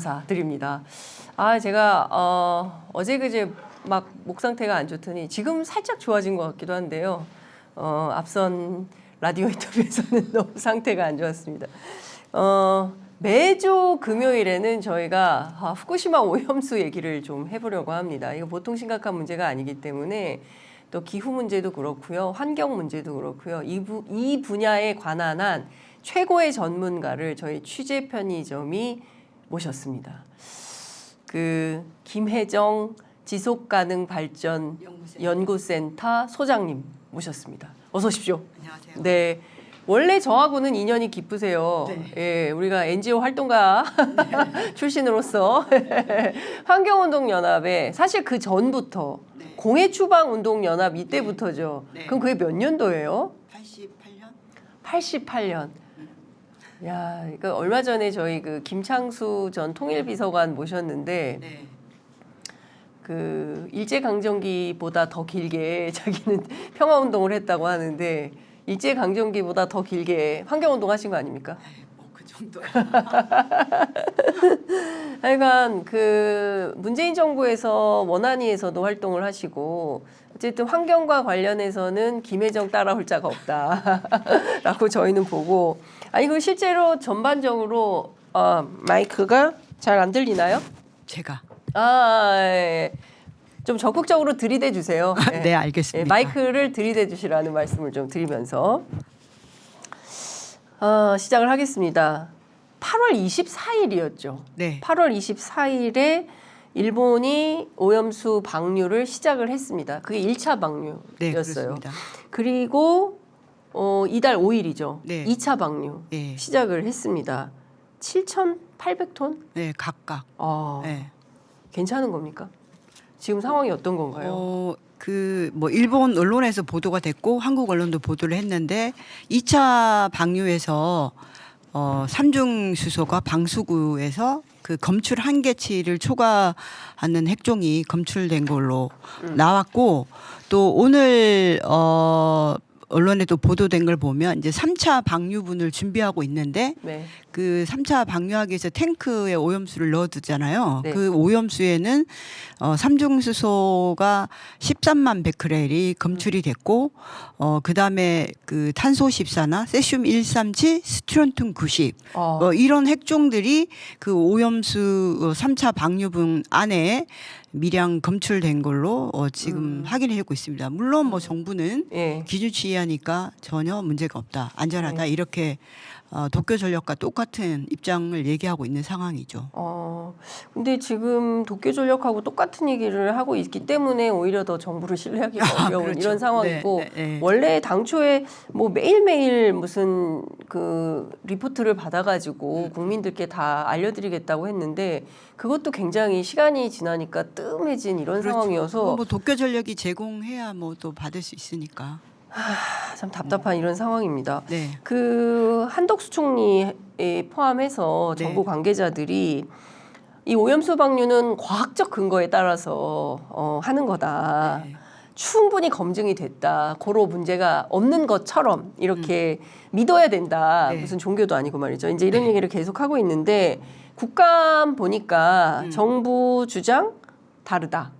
감사드립니다. 아, 제가 어제 그제 막 목 상태가 안 좋더니 지금 살짝 좋아진 것 같기도 한데요. 앞선 라디오 인터뷰에서는 너무 상태가 안 좋았습니다. 매주 금요일에는 저희가 후쿠시마 오염수 얘기를 좀 해보려고 합니다. 이거 보통 심각한 문제가 아니기 때문에 또 기후 문제도 그렇고요, 환경 문제도 그렇고요. 이 분야에 관한 한 최고의 전문가를 저희 취재 편의점이 모셨습니다. 그 김혜정 지속가능발전 연구센터 소장님 모셨습니다. 어서 오십시오. 안녕하세요. 네. 원래 저하고는 인연이 깊으세요. 네. 예, 우리가 NGO 활동가 출신으로서 환경운동연합에 사실 그 전부터 네. 공해추방운동연합 이때부터죠. 네. 그럼 그게 몇 년도예요? 88년? 88년. 야, 그러니까 얼마 전에 저희 그 김창수 전 통일비서관 모셨는데 네. 그 일제강점기보다 더 길게 자기는 평화운동을 했다고 하는데 일제강점기보다 더 길게 환경운동 하신 거 아닙니까? 뭐그 정도. 하여간 그 문재인 정부에서 원안위에서도 활동을 하시고 어쨌든 환경과 관련해서는 김혜정 따라올 자가 없다라고 저희는 보고 그 실제로 전반적으로 마이크가 잘 안 들리나요? 제가. 예. 좀 적극적으로 들이대 주세요. 예. 네, 알겠습니다. 예, 마이크를 들이대 주시라는 말씀을 좀 드리면서 시작을 하겠습니다. 8월 24일이었죠. 네. 8월 24일에 일본이 오염수 방류를 시작을 했습니다. 그게 1차 방류였어요. 네, 그렇습니다. 그리고 이달 5일이죠. 네. 2차 방류 네. 시작을 했습니다. 7,800톤? 네, 각각. 네. 괜찮은 겁니까? 지금 상황이 어떤 건가요? 뭐 일본 언론에서 보도가 됐고 한국 언론도 보도를 했는데 2차 방류에서 삼중 수소가 방수구에서 그 검출 한계치를 초과하는 핵종이 검출된 걸로 나왔고 또 오늘 언론에도 보도된 걸 보면 이제 3차 방류분을 준비하고 있는데 네. 그 3차 방류하기 위해서 탱크에 오염수를 넣어두잖아요. 네. 그 오염수에는 삼중수소가 13만 베크렐이 검출이 됐고 그다음에 그 탄소 14나 세슘 137, 스트론튬 90 이런 핵종들이 그 오염수 3차 방류분 안에 미량 검출된 걸로 지금 확인하고 있습니다. 물론 뭐 정부는 예. 기준치하니까 전혀 문제가 없다, 안전하다 네. 이렇게 도쿄전력과 똑같은 입장을 얘기하고 있는 상황이죠. 근데 지금 도쿄전력하고 똑같은 얘기를 하고 있기 때문에 오히려 더 정부를 신뢰하기가 어려운 그렇죠. 이런 상황이고 네, 네, 네. 원래 당초에 뭐 매일매일 무슨 그 리포트를 받아가지고 국민들께 다 알려드리겠다고 했는데 그것도 굉장히 시간이 지나니까 뜸해진 이런 그렇죠. 상황이어서 뭐 도쿄전력이 제공해야 뭐 또 받을 수 있으니까. 참 답답한 이런 상황입니다. 네. 그 한덕수 총리에 포함해서 네. 정부 관계자들이 이 오염수 방류는 과학적 근거에 따라서 하는 거다. 네. 충분히 검증이 됐다. 고로 문제가 없는 것처럼 이렇게 믿어야 된다. 네. 무슨 종교도 아니고 말이죠. 이제 이런 얘기를 계속 하고 있는데 국감 보니까 정부 주장 다르다.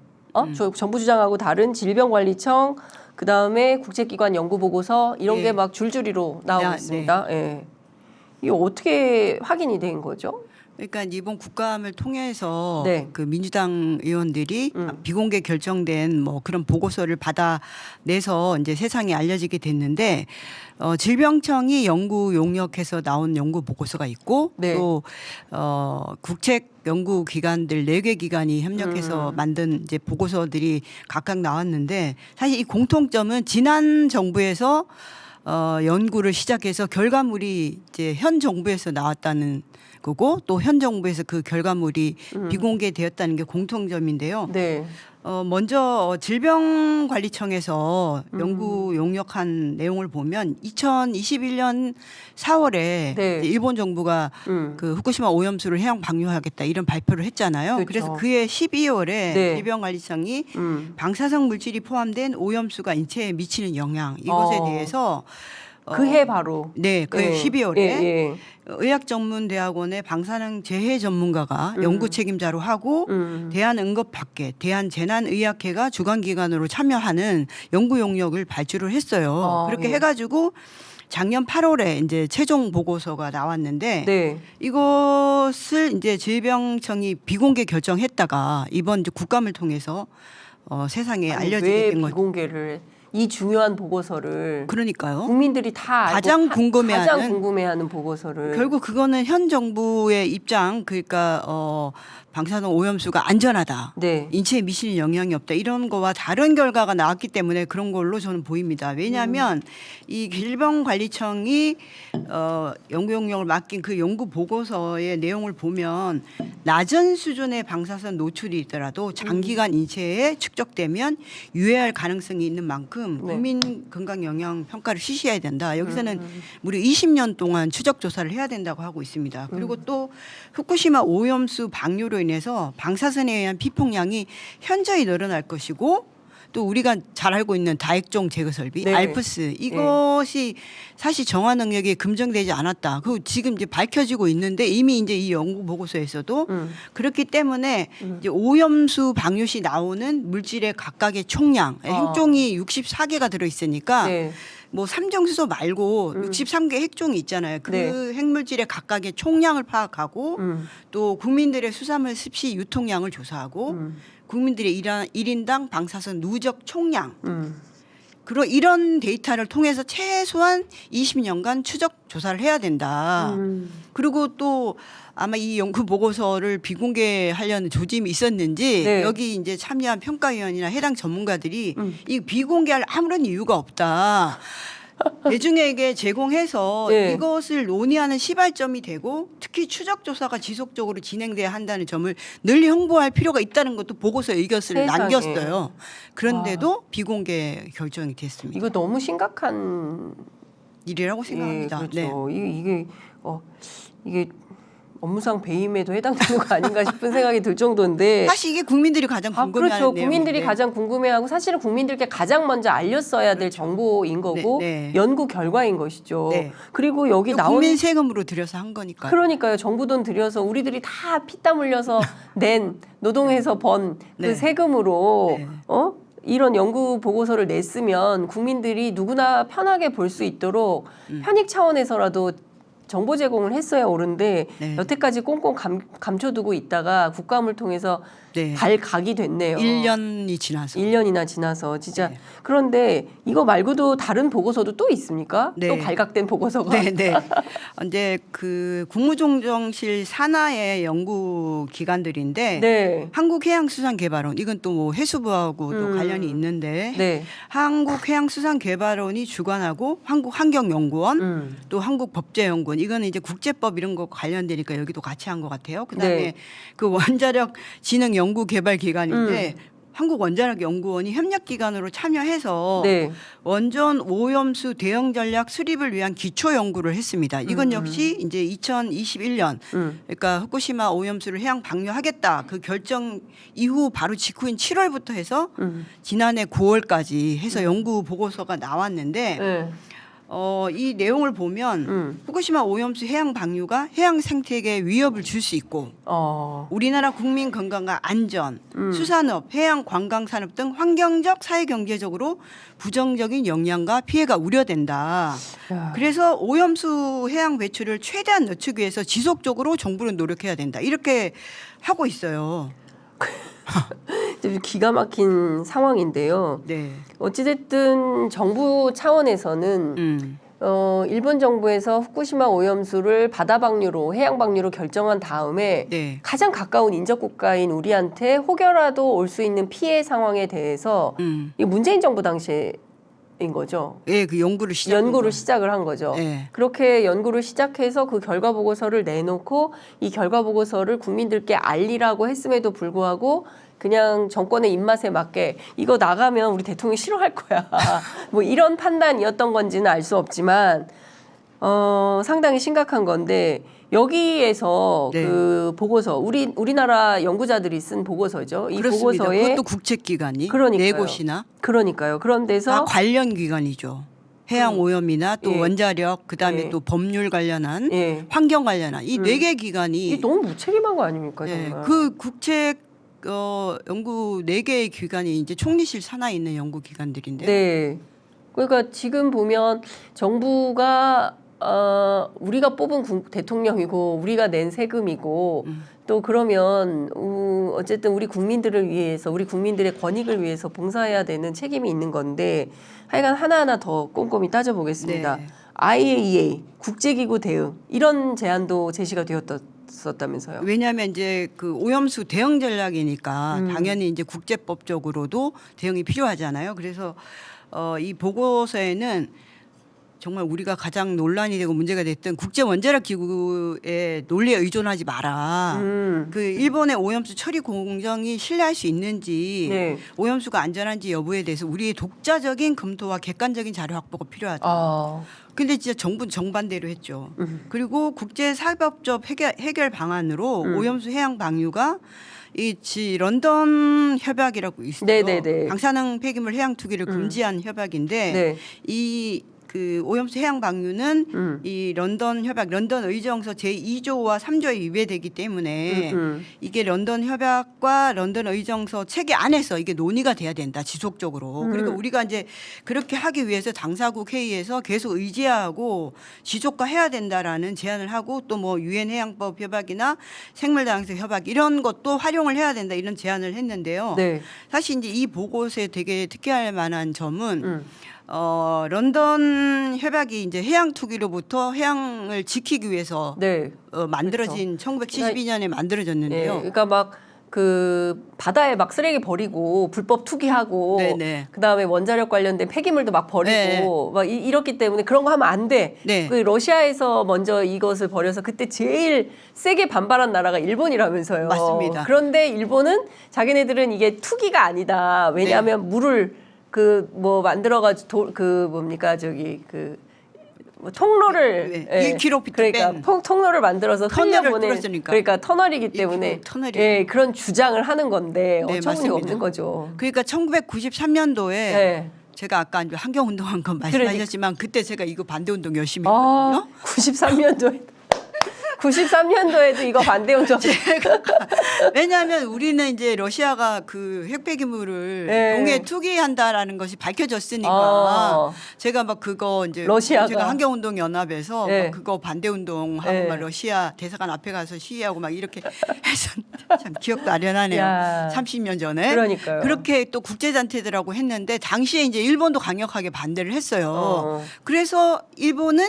정부 주장하고 다른 질병관리청 그다음에 국제기관 연구보고서 이런 예. 게 막 줄줄이로 나오고 네. 있습니다. 예. 이게 어떻게 확인이 된 거죠? 그러니까 이번 국감을 통해서 네. 그 민주당 의원들이 비공개 결정된 뭐 그런 보고서를 받아내서 이제 세상에 알려지게 됐는데 질병청이 연구 용역해서 나온 연구 보고서가 있고 네. 또 국책 연구 기관들 4개 기관이 협력해서 만든 이제 보고서들이 각각 나왔는데 사실 이 공통점은 지난 정부에서 연구를 시작해서 결과물이 이제 현 정부에서 나왔다는 거고 또 현 정부에서 그 결과물이 비공개되었다는 게 공통점인데요. 네. 먼저 질병관리청에서 연구 용역한 내용을 보면 2021년 4월에 네. 일본 정부가 그 후쿠시마 오염수를 해양 방류하겠다 이런 발표를 했잖아요. 그렇죠. 그래서 그해 12월에 네. 질병관리청이 방사성 물질이 포함된 오염수가 인체에 미치는 영향 이것에 대해서 그해 바로. 네, 그해 예. 12월에 예, 예. 의학전문대학원의 방사능 재해 전문가가 연구 책임자로 하고 대한응급학회, 대한재난의학회가 주관기관으로 참여하는 연구 용역을 발주를 했어요. 그렇게 예. 해가지고 작년 8월에 이제 최종 보고서가 나왔는데 네. 이것을 이제 질병청이 비공개 결정했다가 이번 이제 국감을 통해서 세상에 아니, 알려지게 왜 된 거죠. 비공개를 이 중요한 보고서를 그러니까요. 국민들이 다 알고 가장 궁금해하는 보고서를 결국 그거는 현 정부의 입장 그러니까 방사능 오염수가 안전하다. 네. 인체에 미치는 영향이 없다. 이런 거와 다른 결과가 나왔기 때문에 그런 걸로 저는 보입니다. 왜냐하면 이 질병관리청이 연구 용역을 맡긴 그 연구 보고서의 내용을 보면 낮은 수준의 방사선 노출이 있더라도 장기간 인체에 축적되면 유해할 가능성이 있는 만큼 네. 국민 건강 영향 평가를 실시해야 된다. 여기서는 무려 20년 동안 추적 조사를 해야 된다고 하고 있습니다. 그리고 또 후쿠시마 오염수 방류로 인해서 방사선에 의한 피폭량이 현저히 늘어날 것이고 또 우리가 잘 알고 있는 다액종 제거 설비 네. 알프스 이것이 사실 정화 능력이 검증되지 않았다. 그 지금 이제 밝혀지고 있는데 이미 이제 이 연구 보고서에서도 그렇기 때문에 이제 오염수 방류 시 나오는 물질의 각각의 총량 핵종이 64개가 들어 있으니까 네. 뭐 삼정수소 말고 63개 핵종이 있잖아요. 그 네. 핵물질의 각각의 총량을 파악하고 또 국민들의 수산물 습시 유통량을 조사하고 국민들의 일인당 방사선 누적 총량 이런 데이터를 통해서 최소한 20년간 추적 조사를 해야 된다. 그리고 또 아마 이 연구 보고서를 비공개하려는 조짐이 있었는지 네. 여기 이제 참여한 평가위원이나 해당 전문가들이 이 비공개할 아무런 이유가 없다. 대중에게 제공해서 네. 이것을 논의하는 시발점이 되고 특히 추적 조사가 지속적으로 진행돼야 한다는 점을 널리 홍보할 필요가 있다는 것도 보고서에 의견을 세상에. 남겼어요. 그런데도 비공개 결정이 됐습니다. 이거 너무 심각한 일이라고 생각합니다. 네, 그렇죠. 이게 업무상 배임에도 해당되는 거 아닌가 싶은 생각이 들 정도인데. 사실 이게 국민들이 가장 궁금해하는 그렇죠. 내용인데. 국민들이 가장 궁금해하고 사실은 국민들께 가장 먼저 알렸어야 될 정보인 거고 네, 네. 연구 결과인 것이죠. 네. 그리고 여기 나온 국민 세금으로 들여서 한 거니까요. 그러니까요. 정부 돈 들여서 우리들이 다 피땀 흘려서 낸 노동해서 번 그 네. 세금으로 네. 이런 연구 보고서를 냈으면 국민들이 누구나 편하게 볼 수 있도록 편익 차원에서라도 정보 제공을 했어야 옳은데 네. 여태까지 꽁꽁 감춰두고 있다가 국감을 통해서 네. 발각이 됐네요. 1년이 지나서. 1년이나 지나서 진짜. 네. 그런데 이거 말고도 다른 보고서도 또 있습니까? 네. 또 발각된 보고서가. 네, 네. 이제 그 국무조정실 산하의 연구 기관들인데 네. 한국해양수산개발원 이건 또 뭐 해수부하고도 관련이 있는데 네. 한국해양수산개발원이 주관하고 한국환경연구원 또 한국법제연구원 이거는 이제 국제법 이런 거 관련되니까 여기도 같이 한 것 같아요. 그다음에 네. 그 원자력 진흥 연구 개발 기관인데 한국원자력연구원이 협력기관으로 참여해서 네. 원전 오염수 대응 전략 수립을 위한 기초 연구를 했습니다. 이건 역시 이제 2021년 그러니까 후쿠시마 오염수를 해양 방류하겠다 그 결정 이후 바로 직후인 7월부터 해서 지난해 9월까지 해서 연구 보고서가 나왔는데 네. 이 내용을 보면 후쿠시마 오염수 해양 방류가 해양 생태계에 위협을 줄 수 있고 우리나라 국민 건강과 안전, 수산업, 해양 관광 산업 등 환경적, 사회 경제적으로 부정적인 영향과 피해가 우려된다. 야. 그래서 오염수 해양 배출을 최대한 늦추기 위해서 지속적으로 정부는 노력해야 된다. 이렇게 하고 있어요. 좀 기가 막힌 상황인데요. 네. 어찌됐든 정부 차원에서는 일본 정부에서 후쿠시마 오염수를 바다 방류로 해양 방류로 결정한 다음에 네. 가장 가까운 인접 국가인 우리한테 혹여라도 올 수 있는 피해 상황에 대해서 이 문재인 정부 당시에 인 거죠. 예, 그 연구를 시작을 한 거죠. 네. 그렇게 연구를 시작해서 그 결과 보고서를 내놓고 이 결과 보고서를 국민들께 알리라고 했음에도 불구하고 그냥 정권의 입맛에 맞게 이거 나가면 우리 대통령이 싫어할 거야. 뭐 이런 판단이었던 건지는 알 수 없지만 상당히 심각한 건데 여기에서 네. 그 보고서 우리나라 연구자들이 쓴 보고서죠. 이 그렇습니다. 보고서에 그것도 국책기관이 그러니까요. 네 곳이나 그런 데서 다 관련 기관이죠. 해양 오염이나 또 예. 원자력 그다음에 예. 또 법률 관련한 예. 환경 관련한 이 네 개 기관이 이게 너무 무책임한 거 아닙니까 네, 정말. 그 국책 연구 네 개의 기관이 이제 총리실 산하에 있는 연구 기관들인데요. 네. 그러니까 지금 보면 정부가 우리가 뽑은 대통령이고 우리가 낸 세금이고 또 그러면 어쨌든 우리 국민들을 위해서 우리 국민들의 권익을 위해서 봉사해야 되는 책임이 있는 건데 하여간 하나하나 더 꼼꼼히 따져보겠습니다. 네. IAEA 국제기구 대응 이런 제안도 제시가 되었었다면서요. 왜냐하면 이제 그 오염수 대응 전략이니까 당연히 이제 국제법적으로도 대응이 필요하잖아요. 그래서 이 보고서에는 정말 우리가 가장 논란이 되고 문제가 됐던 국제 원자력 기구의 논리에 의존하지 마라. 그 일본의 오염수 처리 공정이 신뢰할 수 있는지 네. 오염수가 안전한지 여부에 대해서 우리의 독자적인 검토와 객관적인 자료 확보가 필요하다. 아, 근데 진짜 정부는 정반대로 했죠. 그리고 국제사법적 해결 방안으로 오염수 해양 방류가 런던 협약이라고 있어요. 네네네. 방사능 폐기물 해양 투기를 금지한 협약인데 네. 이 그 오염수 해양 방류는 이 런던 협약, 런던 의정서 제2조와 3조에 위배되기 때문에 이게 런던 협약과 런던 의정서 체계 안에서 이게 논의가 돼야 된다 지속적으로. 그러니까 우리가 이제 그렇게 하기 위해서 당사국 회의에서 계속 의지하고 지속화해야 된다라는 제안을 하고 또 뭐 유엔 해양법 협약이나 생물다양성 협약 이런 것도 활용을 해야 된다 이런 제안을 했는데요. 네. 사실 이제 이 보고서에 되게 특이할 만한 점은 런던 협약이 이제 해양 투기로부터 해양을 지키기 위해서 네. 만들어진 1972년에 네. 만들어졌는데요. 그러니까 막 그 바다에 막 쓰레기 버리고 불법 투기하고 네네. 그다음에 원자력 관련된 폐기물도 막 버리고 네. 막 이렇기 때문에 그런 거 하면 안 돼. 네. 그 러시아에서 먼저 이것을 버려서 그때 제일 세게 반발한 나라가 일본이라면서요. 맞습니다. 그런데 일본은 자기네들은 이게 투기가 아니다. 왜냐하면 물을 그 뭐 만들어가지고 그 뭡니까 저기 그 뭐 통로를 네. 1km 그러니까 뺀. 통로를 만들어서 터널을 흘려보내 뚫었으니까. 그러니까 터널이기 1km 때문에 터널이. 예, 그런 주장을 하는 건데 네, 어처구니가 맞습니다. 없는 거죠. 그러니까 1993년도에 네. 제가 아까 이제 환경운동한 건 말씀하셨지만 그때 제가 이거 반대운동 열심히 아, 했거든요. 93년도에도 이거 반대운동. 왜냐하면 우리는 이제 러시아가 그 핵폐기물을 네. 동해 투기한다라는 것이 밝혀졌으니까 아. 제가 막 그거 이제 러시아가. 제가 환경운동 연합에서 네. 막 그거 반대운동하고 네. 막 러시아 대사관 앞에 가서 시위하고 막 이렇게 했었는데 참 기억도 아련하네요. 야. 30년 전에 그러니까요. 그렇게 또 국제단체들하고 했는데 당시에 이제 일본도 강력하게 반대를 했어요. 어. 그래서 일본은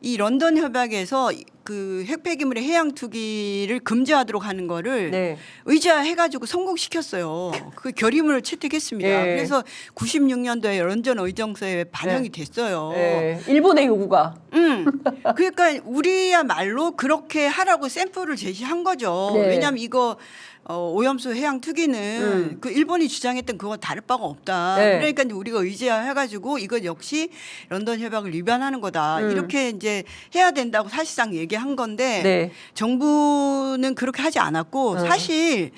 이 런던 협약에서 그 핵폐기물의 해양 투기를 금지하도록 하는 거를 네. 의지해가지고 성공시켰어요. 그 결의문을 채택했습니다. 예. 그래서 96년도에 런던 의정서에 반영이 됐어요. 예, 일본의 요구가. 그러니까 우리야말로 그렇게 하라고 샘플을 제시한 거죠. 네. 왜냐하면 이거 오염수 해양 투기는 그 일본이 주장했던 그거 다를 바가 없다. 네. 그러니까 이제 우리가 의지해가지고 이것 역시 런던 협약을 위반하는 거다. 이렇게 이제 해야 된다고 사실상 얘기한 건데 네. 정부는 그렇게 하지 않았고 사실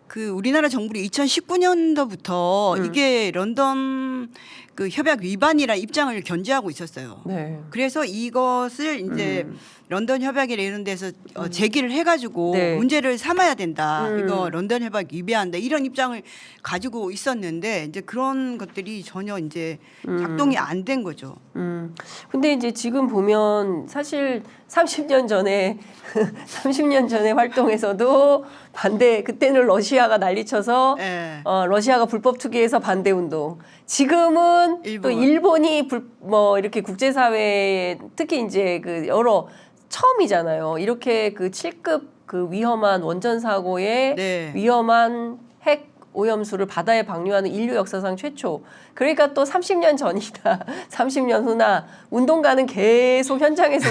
그 우리나라 정부는 2019년도부터 이게 런던 그 협약 위반이라 입장을 견지하고 있었어요. 네. 그래서 이것을 이제 런던 협약이나 이런 데서 제기를 해가지고 네. 문제를 삼아야 된다. 이거 런던 협약 위배한다. 이런 입장을 가지고 있었는데 이제 그런 것들이 전혀 이제 작동이 안 된 거죠. 근데 이제 지금 보면 사실 30년 전에 30년 전에 활동에서도 반대 그때는 러시아가 난리쳐서 네. 러시아가 불법 투기해서 반대 운동. 지금은 또 일본. 일본이 뭐 이렇게 국제사회에 특히 이제 그 여러 처음이잖아요. 이렇게 그 7급 그 위험한 원전 사고에 네. 위험한 핵 오염수를 바다에 방류하는 인류 역사상 최초. 그러니까 또 30년 전이다. 30년 후나 운동가는 계속 현장에서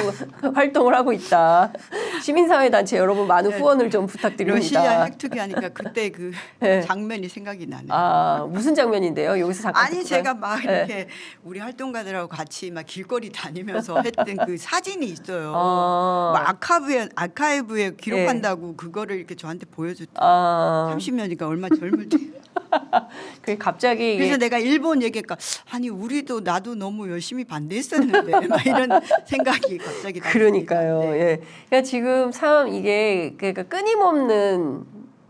활동을 하고 있다. 시민사회단체 여러분 많은 후원을 좀 부탁드립니다. 러시아 핵투기 하니까 그때 그 네. 장면이 생각이 나네요. 아, 무슨 장면인데요? 여기서 잠깐 아니 듣고 제가 가요. 막 네. 이렇게 우리 활동가들하고 같이 막 길거리 다니면서 했던 그 사진이 있어요. 아. 뭐 아카이브에 기록한다고 그거를 이렇게 저한테 보여줬다. 아, 30년이니까 얼마 젊을 그 갑자기 그래서 내가 일본 얘기니까 아니 우리도 나도 너무 열심히 반대했었는데 막 이런 생각이 갑자기 났습니다. 그러니까요. 네. 예. 그러니까 지금 참 이게 그러니까 끊임없는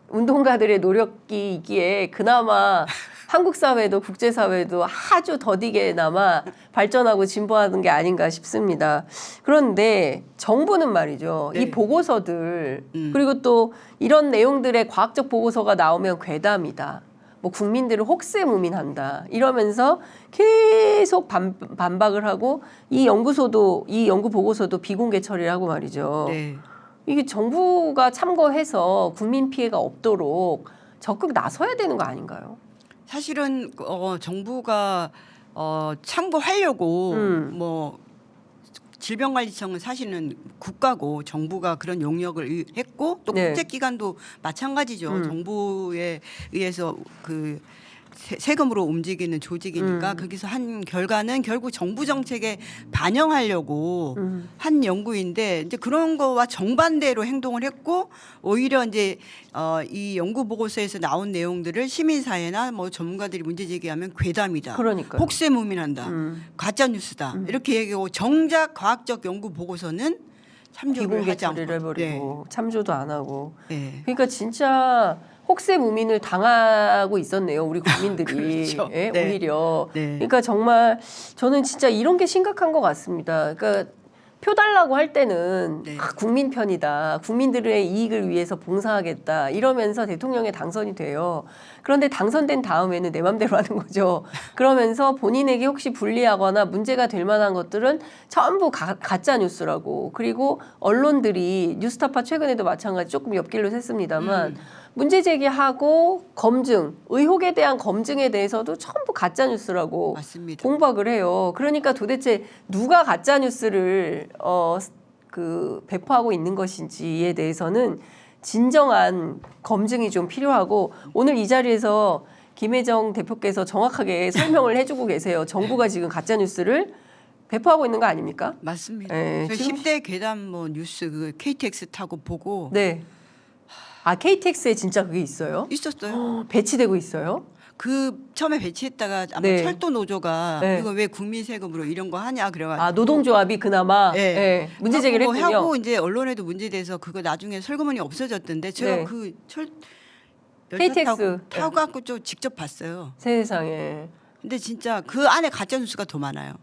운동가들의 노력이 있기에 그나마 한국 사회도 국제 사회도 아주 더디게나마 발전하고 진보하는 게 아닌가 싶습니다. 그런데 정부는 말이죠. 네. 이 보고서들 그리고 또 이런 내용들의 과학적 보고서가 나오면 괴담이다. 뭐 국민들을 혹세무민한다 이러면서 계속 반박을 하고 이 연구 보고서도 비공개 처리를 하고 말이죠. 네. 이게 정부가 참고해서 국민 피해가 없도록 적극 나서야 되는 거 아닌가요? 사실은 정부가 참고하려고 뭐 질병관리청은 사실은 국가고 정부가 그런 용역을 했고 또 네. 국제기관도 마찬가지죠. 정부에 의해서 그 세금으로 움직이는 조직이니까 거기서 한 결과는 결국 정부 정책에 반영하려고 한 연구인데 이제 그런 거와 정반대로 행동을 했고 오히려 이제 이 연구 보고서에서 나온 내용들을 시민사회나 뭐 전문가들이 문제 제기하면 괴담이다. 그러니까요. 혹세무민한다. 가짜 뉴스다. 이렇게 얘기하고 정작 과학적 연구 보고서는 참조를 비공개 하지 않고 처리를 해버리고 참조도 안 하고. 네. 그러니까 진짜 혹세무민을 당하고 있었네요, 우리 국민들이. 그렇죠. 예? 네. 오히려. 네. 그러니까 정말 저는 진짜 이런 게 심각한 것 같습니다. 그러니까 표 달라고 할 때는 네. 국민 편이다. 국민들의 이익을 위해서 봉사하겠다. 이러면서 대통령에 당선이 돼요. 그런데 당선된 다음에는 내 맘대로 하는 거죠. 그러면서 본인에게 혹시 불리하거나 문제가 될 만한 것들은 전부 가짜 뉴스라고. 그리고 언론들이 뉴스타파 최근에도 마찬가지 조금 옆길로 샜습니다만 문제 제기하고 검증, 의혹에 대한 검증에 대해서도 전부 가짜 뉴스라고 맞습니다. 공박을 해요. 그러니까 도대체 누가 가짜 뉴스를 배포하고 있는 것인지에 대해서는 진정한 검증이 좀 필요하고 오늘 이 자리에서 김혜정 대표께서 정확하게 설명을 해주고 계세요. 정부가 지금 가짜 뉴스를 배포하고 있는 거 아닙니까? 맞습니다. 네, 저 지금 10대 괴담 뭐 뉴스 그 KTX 타고 보고 네. 아 KTX에 진짜 그게 있어요? 있었어요. 배치되고 있어요? 그 처음에 배치했다가 아마 네. 철도 노조가 네. 이거 왜 국민 세금으로 이런 거 하냐 그래가지고 아 노동조합이 그나마 네. 예, 문제 제기를 하고 했군요. 하고 이제 언론에도 문제돼서 그거 나중에 설거문이 없어졌던데 제가 네. 그 철 KTX 타고 갖고 좀 직접 봤어요. 세상에. 근데 진짜 그 안에 가짜 뉴스가 더 많아요.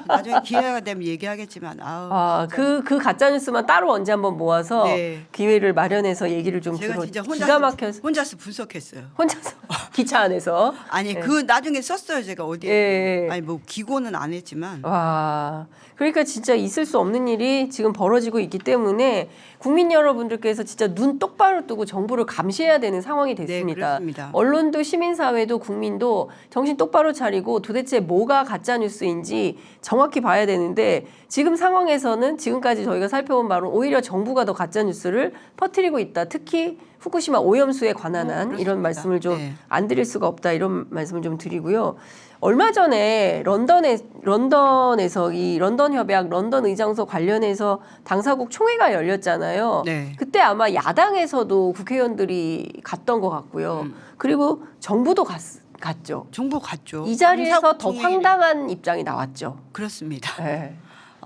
나중에 기회가 되면 얘기하겠지만 아우 그 가짜 뉴스만 따로 언제 한번 모아서 네. 기회를 마련해서 얘기를 좀 제가 들어. 진짜 기가 막혀서 혼자서 분석했어요. 혼자서 기차 안에서. 아니 그 나중에 썼어요 제가 어디에. 예. 아니 뭐 기고는 안 했지만 와, 그러니까 진짜 있을 수 없는 일이 지금 벌어지고 있기 때문에 국민 여러분들께서 진짜 눈 똑바로 뜨고 정부를 감시해야 되는 상황이 됐습니다. 그렇습니다. 언론도 시민사회도 국민도 정신 똑바로 차리고 도대체 뭐가 가짜 뉴스인지 정확히 봐야 되는데 지금 상황에서는 지금까지 저희가 살펴본 바로 오히려 정부가 더 가짜 뉴스를 퍼뜨리고 있다. 특히 후쿠시마 오염수에 관한 한 그렇습니다. 이런 말씀을 좀 네. 안 드릴 수가 없다 이런 말씀을 좀 드리고요. 얼마 전에 런던에서 이 런던 협약, 런던 의장소 관련해서 당사국 총회가 열렸잖아요. 네. 그때 아마 야당에서도 국회의원들이 갔던 것 같고요. 그리고 정부도 갔죠. 정보 갔죠. 이 자리에서 더 당사국 총회- 황당한 입장이 나왔죠. 그렇습니다. 네.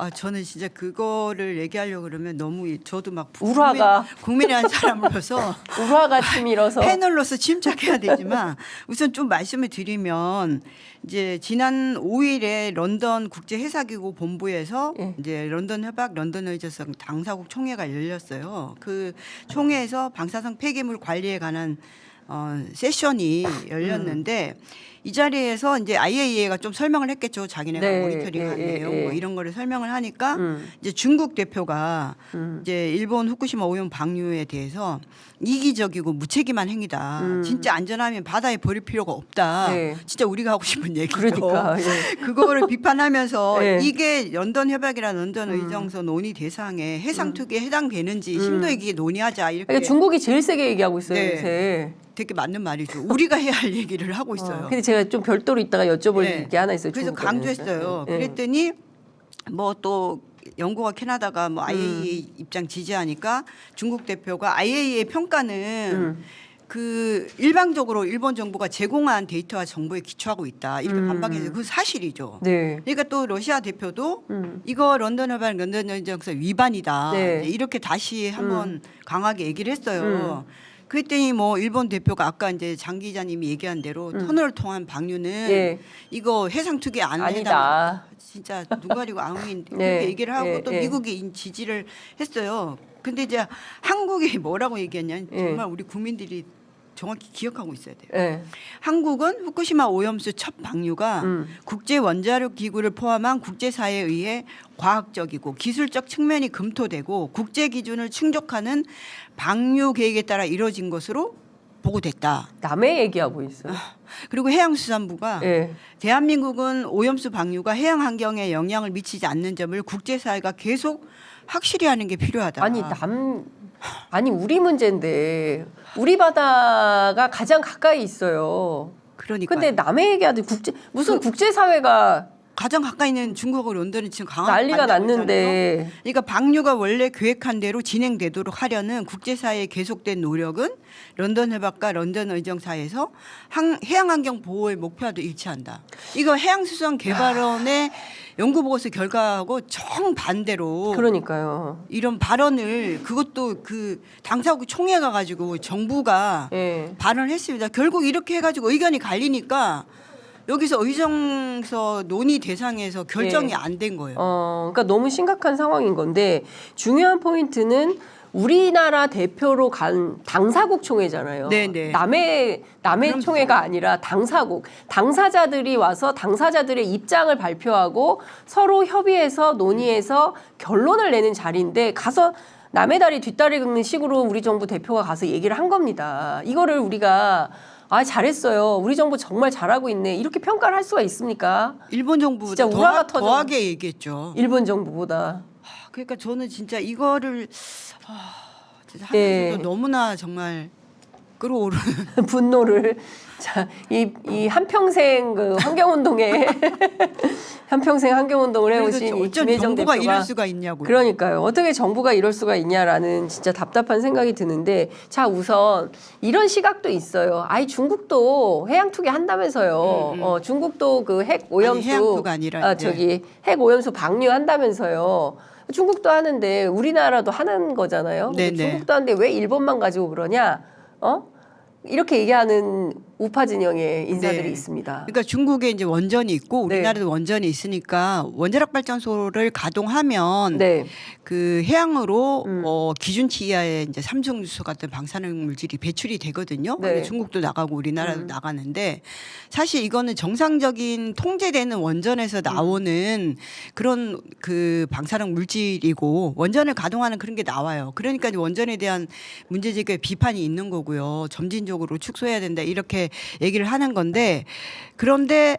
아 저는 진짜 그거를 얘기하려고 그러면 너무 저도 막 울화가. 국민의 한 사람으로서 울화가 치밀어서 패널로서 침착해야 되지만 우선 좀 말씀을 드리면 이제 지난 5일에 런던 국제해사기구 본부에서 예. 이제 런던 협약 런던 의제성 당사국 총회가 열렸어요. 그 총회에서 방사성 폐기물 관리에 관한 세션이 열렸는데 이 자리에서 이제 IAEA가 좀 설명을 했겠죠. 자기네가 네, 모니터링한 예, 예, 내용 예. 뭐 이런 거를 설명을 하니까 이제 중국 대표가 이제 일본 후쿠시마 오염 방류에 대해서 이기적이고 무책임한 행위다. 진짜 안전하면 바다에 버릴 필요가 없다. 네. 진짜 우리가 하고 싶은 얘기죠. 그러니까 예. 그거를 비판하면서 네. 이게 런던 협약이나 런던 의정서 논의 대상에 해상 투기에 해당되는지 심도 있게 논의하자 이렇게 그러니까 중국이 제일 세게 얘기하고 있어요. 네. 요새. 되게 맞는 말이죠. 우리가 해야 할 얘기를 하고 있어요. 근데 제가 좀 별도로 이따가 여쭤볼 네. 게 하나 있어요. 그래서 중국 관련해서. 강조했어요. 예. 그랬더니 뭐 또 영국과 캐나다가 뭐 IAEA 입장 지지하니까 중국 대표가 IAEA 평가는 그 일방적으로 일본 정부가 제공한 데이터와 정보에 기초하고 있다 이렇게 반박해서 그 사실이죠. 네. 그러니까 또 러시아 대표도 이거 런던 협약 런던 연정서 위반이다. 네. 이렇게 다시 한번 강하게 얘기를 했어요. 그랬더니 뭐 일본 대표가 아까 이제 장 기자님이 얘기한 대로 터널을 통한 방류는 예. 이거 해상 투기 안 아니다. 진짜 눈 가리고 아웅인 네. 그렇게 얘기를 하고 예, 또 예. 미국이 지지를 했어요. 근데 이제 한국이 뭐라고 얘기했냐? 예. 정말 우리 국민들이 정확히 기억하고 있어야 돼요. 네. 한국은 후쿠시마 오염수 첫 방류가 국제 원자력 기구를 포함한 국제사회에 의해 과학적이고 기술적 측면이 검토되고 국제 기준을 충족하는 방류 계획에 따라 이루어진 것으로 보고됐다. 남의 얘기하고 있어요. 그리고 해양수산부가 예. 대한민국은 오염수 방류가 해양 환경에 영향을 미치지 않는 점을 국제사회가 계속 확실히 하는 게 필요하다. 아니 우리 문제인데 우리 바다가 가장 가까이 있어요. 그러니까 근데 남의 얘기하듯 무슨 국제사회가 가장 가까이 있는 중국하고 런던이 지금 강하게 난리가 반대하고 있잖아요. 났는데 그러니까 방류가 원래 계획한 대로 진행되도록 하려는 국제사회의 계속된 노력은 런던 협약과 런던 의정사에서 해양환경 보호의 목표와도 일치한다. 이거 해양수산개발원의 연구보고서 결과하고 정반대로 그러니까요. 이런 발언을 그것도 그 당사국 총회 가가지고 정부가 예. 발언을 했습니다. 결국 이렇게 해가지고 의견이 갈리니까 여기서 의정서 논의 대상에서 결정이 예. 안 된 거예요. 그러니까 너무 심각한 상황인 건데 중요한 포인트는 우리나라 대표로 간 당사국 총회잖아요. 네네. 남의 그럼 총회가 아니라 당사국. 당사자들이 와서 당사자들의 입장을 발표하고 서로 협의해서 논의해서 결론을 내는 자리인데 가서 남의 다리 뒷다리 긁는 식으로 우리 정부 대표가 가서 얘기를 한 겁니다. 이거를 우리가 잘했어요. 우리 정부 정말 잘하고 있네. 이렇게 평가를 할 수가 있습니까? 일본 정부보다 진짜 우라가 터져. 더하게 얘기했죠. 일본 정부보다. 그러니까 저는 진짜 이거를 진짜 네. 하면서도 너무나 정말 끌어오르는 분노를 이 한평생 그 환경운동에 한평생 환경운동을 해오신 이 어쩜 김혜정 정부가 대표가 이럴 수가 있냐고요. 그러니까요. 어떻게 정부가 이럴 수가 있냐라는 진짜 답답한 생각이 드는데 자 우선 이런 시각도 있어요. 중국도 해양 투기 한다면서요. 중국도 그 핵 오염수 해양 투기가 아니라 핵 오염수 방류한다면서요. 중국도 하는데 우리나라도 하는 거잖아요. 근데 네네. 중국도 하는데 왜 일본만 가지고 그러냐? 이렇게 얘기하는 우파 진영의 인사들이 네. 있습니다. 그러니까 중국에 이제 원전이 있고 우리나라도 네. 원전이 있으니까 원자력 발전소를 가동하면 네. 그 해양으로 기준치 이하의 이제 삼중수소 같은 방사능 물질이 배출이 되거든요. 네. 근데 중국도 나가고 우리나라도 나가는데 사실 이거는 정상적인 통제되는 원전에서 나오는 그런 그 방사능 물질이고 원전을 가동하는 그런 게 나와요. 그러니까 이제 원전에 대한 문제 제기에 비판이 있는 거고요. 점진적으로 축소해야 된다 이렇게 얘기를 하는 건데 그런데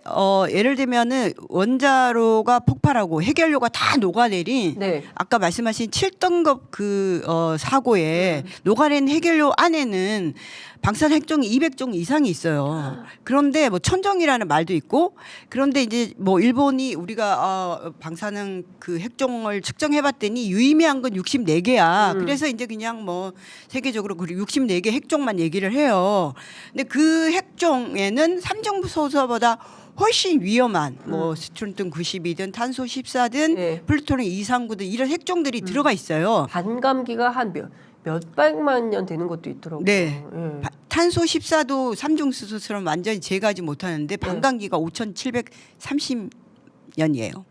예를 들면은 원자로가 폭발하고 해결료가 다 녹아내린 네. 아까 말씀하신 7등급 그 사고에 녹아낸 해결료 안에는 방사능 핵종이 200종 이상이 있어요. 그런데 뭐 천종이라는 말도 있고 그런데 이제 뭐 일본이 우리가 방사능 그 핵종을 측정해봤더니 유의미한 건 64개야. 그래서 이제 그냥 뭐 세계적으로 그 64개 핵종만 얘기를 해요. 근데 그 핵종에는 삼중수소보다 훨씬 위험한 뭐 스트론튬 92든 탄소 14든 네. 플루토늄 239든 이런 핵종들이 들어가 있어요. 반감기가 한 몇백만 년 되는 것도 있더라고요. 네. 예. 탄소 14도 삼중수소처럼 완전히 제거하지 못하는데 반감기가 5,730년이에요.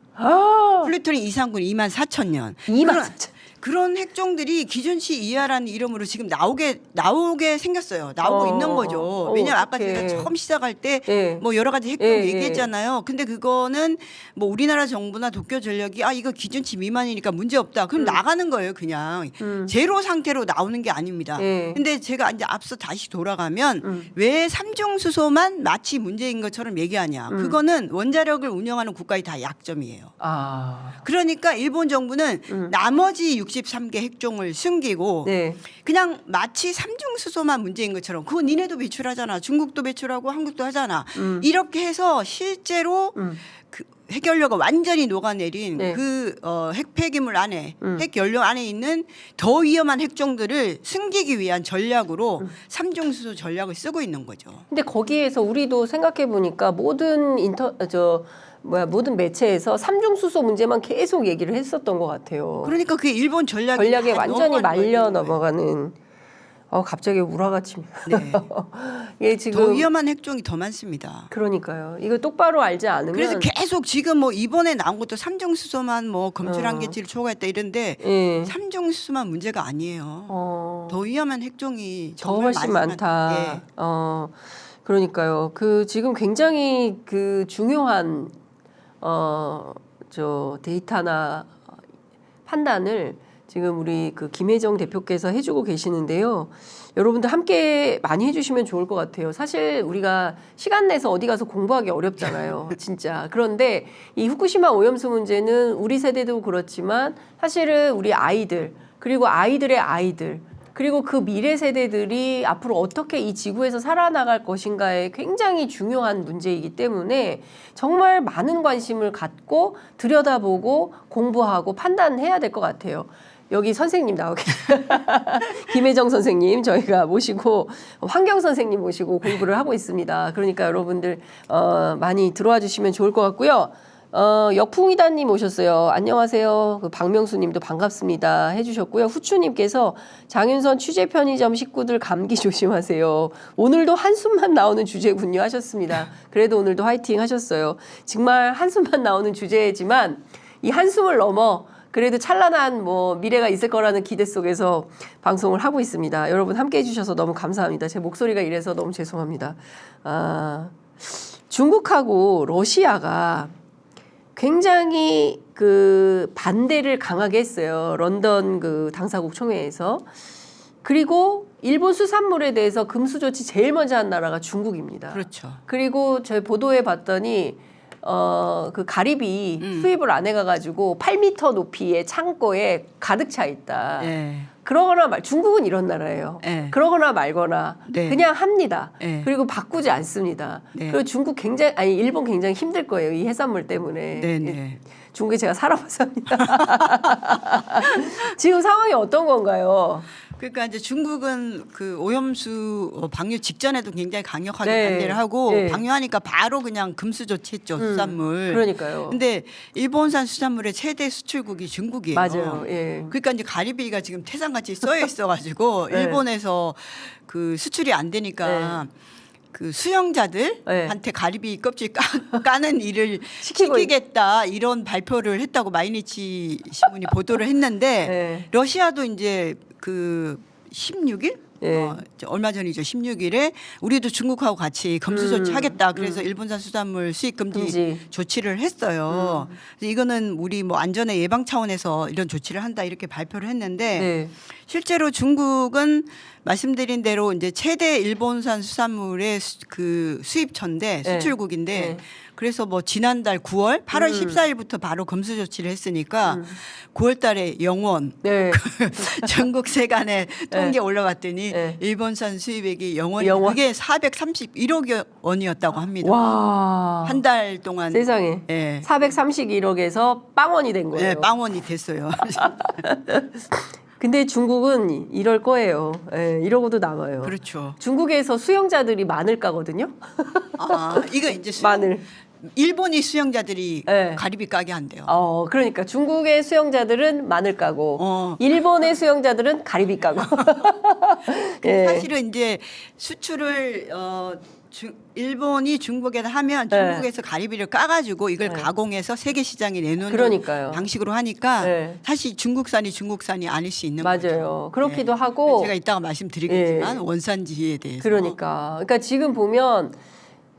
플루토늄 239는 24,000년. 24,000. 그런 핵종들이 기준치 이하라는 이름으로 지금 나오게 생겼어요. 나오고 있는 거죠. 왜냐면 아까 어떡해. 제가 처음 시작할 때 뭐 예. 여러 가지 핵종 예, 얘기했잖아요. 근데 그거는 뭐 우리나라 정부나 도쿄전력이 이거 기준치 미만이니까 문제 없다. 그럼 나가는 거예요, 그냥. 제로 상태로 나오는 게 아닙니다. 예. 근데 제가 이제 앞서 다시 돌아가면 왜 삼중수소만 마치 문제인 것처럼 얘기하냐. 그거는 원자력을 운영하는 국가의 다 약점이에요. 그러니까 일본 정부는 나머지 63개 핵종을 숨기고 네. 그냥 마치 삼중수소만 문제인 것처럼 그거 니네도 배출하잖아. 중국도 배출하고 한국도 하잖아. 이렇게 해서 실제로 그 핵연료가 완전히 녹아내린 네. 그 핵 폐기물 안에 핵연료 안에 있는 더 위험한 핵종들을 숨기기 위한 전략으로 삼중수소 전략을 쓰고 있는 거죠. 근데 거기에서 우리도 생각해 보니까 모든 모든 매체에서 삼중수소 문제만 계속 얘기를 했었던 것 같아요. 그러니까 그게 일본 전략에 다 완전히 넘어가는 말려 거예요. 넘어가는. 갑자기 우라가 칩니다. 네. 이게 더 지금 위험한 핵종이 더 많습니다. 그러니까요. 이거 똑바로 알지 않으면 그래서 계속 지금 뭐 이번에 나온 것도 삼중수소만 뭐 검출 한계치를 초과했다 이런데 예. 삼중수소만 문제가 아니에요. 더 위험한 핵종이 더 정말 훨씬 많다. 예. 그러니까요. 그 지금 굉장히 그 중요한 데이터나 판단을 지금 우리 그 김혜정 대표께서 해주고 계시는데요. 여러분들 함께 많이 해주시면 좋을 것 같아요. 사실 우리가 시간 내서 어디 가서 공부하기 어렵잖아요. 진짜. 그런데 이 후쿠시마 오염수 문제는 우리 세대도 그렇지만 사실은 우리 아이들 그리고 아이들의 아이들 그리고 그 미래 세대들이 앞으로 어떻게 이 지구에서 살아나갈 것인가에 굉장히 중요한 문제이기 때문에 정말 많은 관심을 갖고 들여다보고 공부하고 판단해야 될 것 같아요. 여기 선생님 나오 계세요. 김혜정 선생님 저희가 모시고 환경 선생님 모시고 공부를 하고 있습니다. 그러니까 여러분들 많이 들어와 주시면 좋을 것 같고요. 역풍이다님 오셨어요. 안녕하세요. 그 박명수님도 반갑습니다. 해주셨고요. 후추님께서 장윤선 취재 편의점 식구들 감기 조심하세요. 오늘도 한숨만 나오는 주제군요 하셨습니다. 그래도 오늘도 화이팅 하셨어요. 정말 한숨만 나오는 주제지만 이 한숨을 넘어 그래도 찬란한 미래가 있을 거라는 기대 속에서 방송을 하고 있습니다. 여러분 함께 해주셔서 너무 감사합니다. 제 목소리가 이래서 너무 죄송합니다. 중국하고 러시아가 굉장히 그 반대를 강하게 했어요. 런던 그 당사국 총회에서. 그리고 일본 수산물에 대해서 금수 조치 제일 먼저 한 나라가 중국입니다. 그렇죠. 그리고 저희 보도에 봤더니 그 가리비 수입을 안 해가지고 8m 높이의 창고에 가득 차 있다. 예. 그러거나 중국은 이런 나라예요. 네. 그러거나 말거나 네. 그냥 합니다. 네. 그리고 바꾸지 않습니다. 네. 그리고 일본 굉장히 힘들 거예요. 이 해산물 때문에. 네네. 중국에 제가 살아봐서 합니다. 지금 상황이 어떤 건가요? 그러니까 이제 중국은 그 오염수 방류 직전에도 굉장히 강력하게 네. 반대를 하고 네. 방류하니까 바로 그냥 금수 조치했죠 수산물. 그러니까요. 근데 일본산 수산물의 최대 수출국이 중국이에요. 맞아요. 예. 그러니까 이제 가리비가 지금 태산같이 써여 있어가지고 네. 일본에서 그 수출이 안 되니까 그 수영자들한테 가리비 껍질 까는 일을 시키겠다 이런 발표를 했다고 마이니치 신문이 보도를 했는데 네. 러시아도 이제 그 16일 예. 얼마 전이죠. 16일에 우리도 중국하고 같이 금수 조치하겠다. 그래서 일본산 수산물 수입 금지 조치를 했어요. 그래서 이거는 우리 안전의 예방 차원에서 이런 조치를 한다 이렇게 발표를 했는데 네. 실제로 중국은 말씀드린 대로 이제 최대 일본산 수산물의 그 수입처인데 수출국인데 네. 그래서 지난달 9월, 8월 14일부터 바로 금수 조치를 했으니까 9월 달에 영원 네. 전국 세간에 통계 올라갔더니 일본산 수입액이 영원 그게 431억 원이었다고 합니다. 와. 한 달 동안 세상에. 예. 431억에서 빵원이 된 거예요. 예, 빵원이 됐어요. 근데 중국은 이럴 거예요. 예, 이러고도 남아요. 그렇죠. 중국에서 수영자들이 마늘 까거든요. 이거 이제 마늘. 일본이 수영자들이 네. 가리비 까게 한대요. 그러니까 중국의 수영자들은 마늘 까고 일본의 수영자들은 가리비 까고. 사실은 이제 수출을 일본이 중국에다 하면 중국에서 가리비를 까가지고 이걸 가공해서 세계 시장에 내놓는 그러니까요. 방식으로 하니까 사실 중국산이 아닐 수 있는 거죠. 맞아요. 그렇기도 하고 제가 이따가 말씀드리겠지만 원산지에 대해서 그러니까 지금 보면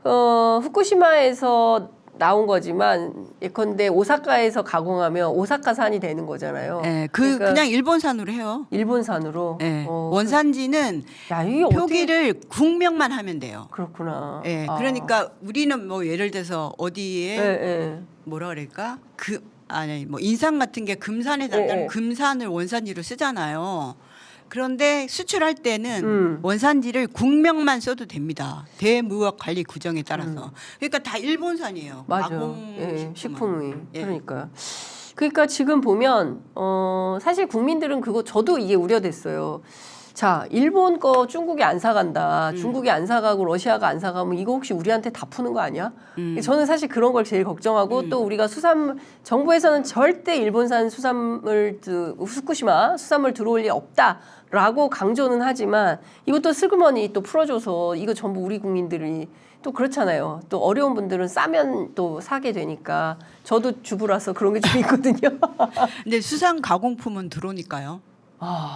후쿠시마에서 나온 거지만 예컨대 오사카에서 가공하면 오사카산이 되는 거잖아요. 네, 그러니까 그냥 일본산으로 해요. 일본산으로. 네. 원산지는 야, 이게 표기를 국명만 하면 돼요. 그렇구나. 네, 그러니까 우리는 예를 들어서 어디에 뭐라 그럴까 인삼 같은 게 금산에 났다는 금산을 원산지로 쓰잖아요. 그런데 수출할 때는 원산지를 국명만 써도 됩니다. 대무역관리 규정에 따라서. 그러니까 다 일본산이에요. 맞아요. 가공 예, 식품은. 식품이. 예. 그러니까요. 그러니까 지금 보면 사실 국민들은 그거 저도 이게 우려됐어요. 자, 일본 거 중국이 안 사간다. 중국이 안 사가고 러시아가 안 사가면 이거 혹시 우리한테 다 푸는 거 아니야? 저는 사실 그런 걸 제일 걱정하고 또 우리가 정부에서는 절대 일본산 후쿠시마 수산물 들어올 리 없다라고 강조는 하지만 이것도 슬그머니 또 풀어줘서 이거 전부 우리 국민들이 또 그렇잖아요. 또 어려운 분들은 싸면 또 사게 되니까 저도 주부라서 그런 게 좀 있거든요. 근데 수산 가공품은 들어오니까요.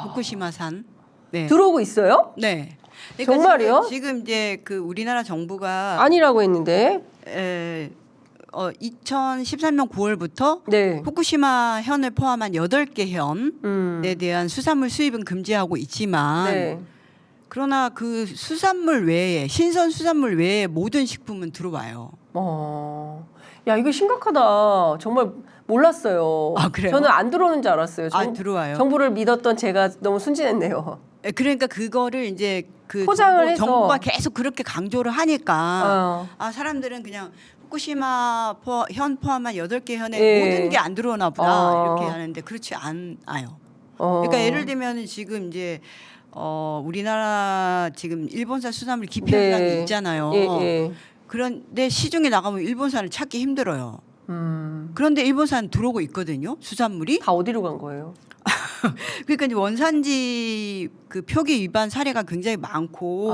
후쿠시마산. 네. 들어오고 있어요? 네. 정말이요? 지금 이제 그 우리나라 정부가 아니라고 했는데. 2013년 9월부터 네. 후쿠시마 현을 포함한 8개 현에 대한 수산물 수입은 금지하고 있지만 네. 그러나 그 수산물 외에 신선 수산물 외에 모든 식품은 들어와요. 야, 이거 심각하다. 정말 몰랐어요. 아, 그래요? 저는 안 들어오는 줄 알았어요. 들어와요. 정부를 믿었던 제가 너무 순진했네요. 그러니까 그거를 이제 그 포장을 해서. 정부가 계속 그렇게 강조를 하니까 사람들은 그냥 후쿠시마 현 포함한 8개 현에 예. 모든 게 안 들어오나 보다 이렇게 하는데 그렇지 않아요. 그러니까 예를 들면 지금 이제 우리나라 지금 일본산 수산물 기피한다는 게 있잖아요. 예. 그런데 시중에 나가면 일본산을 찾기 힘들어요. 그런데 일본산 들어오고 있거든요. 수산물이. 다 어디로 간 거예요? 그러니까 이제 원산지 그 표기 위반 사례가 굉장히 많고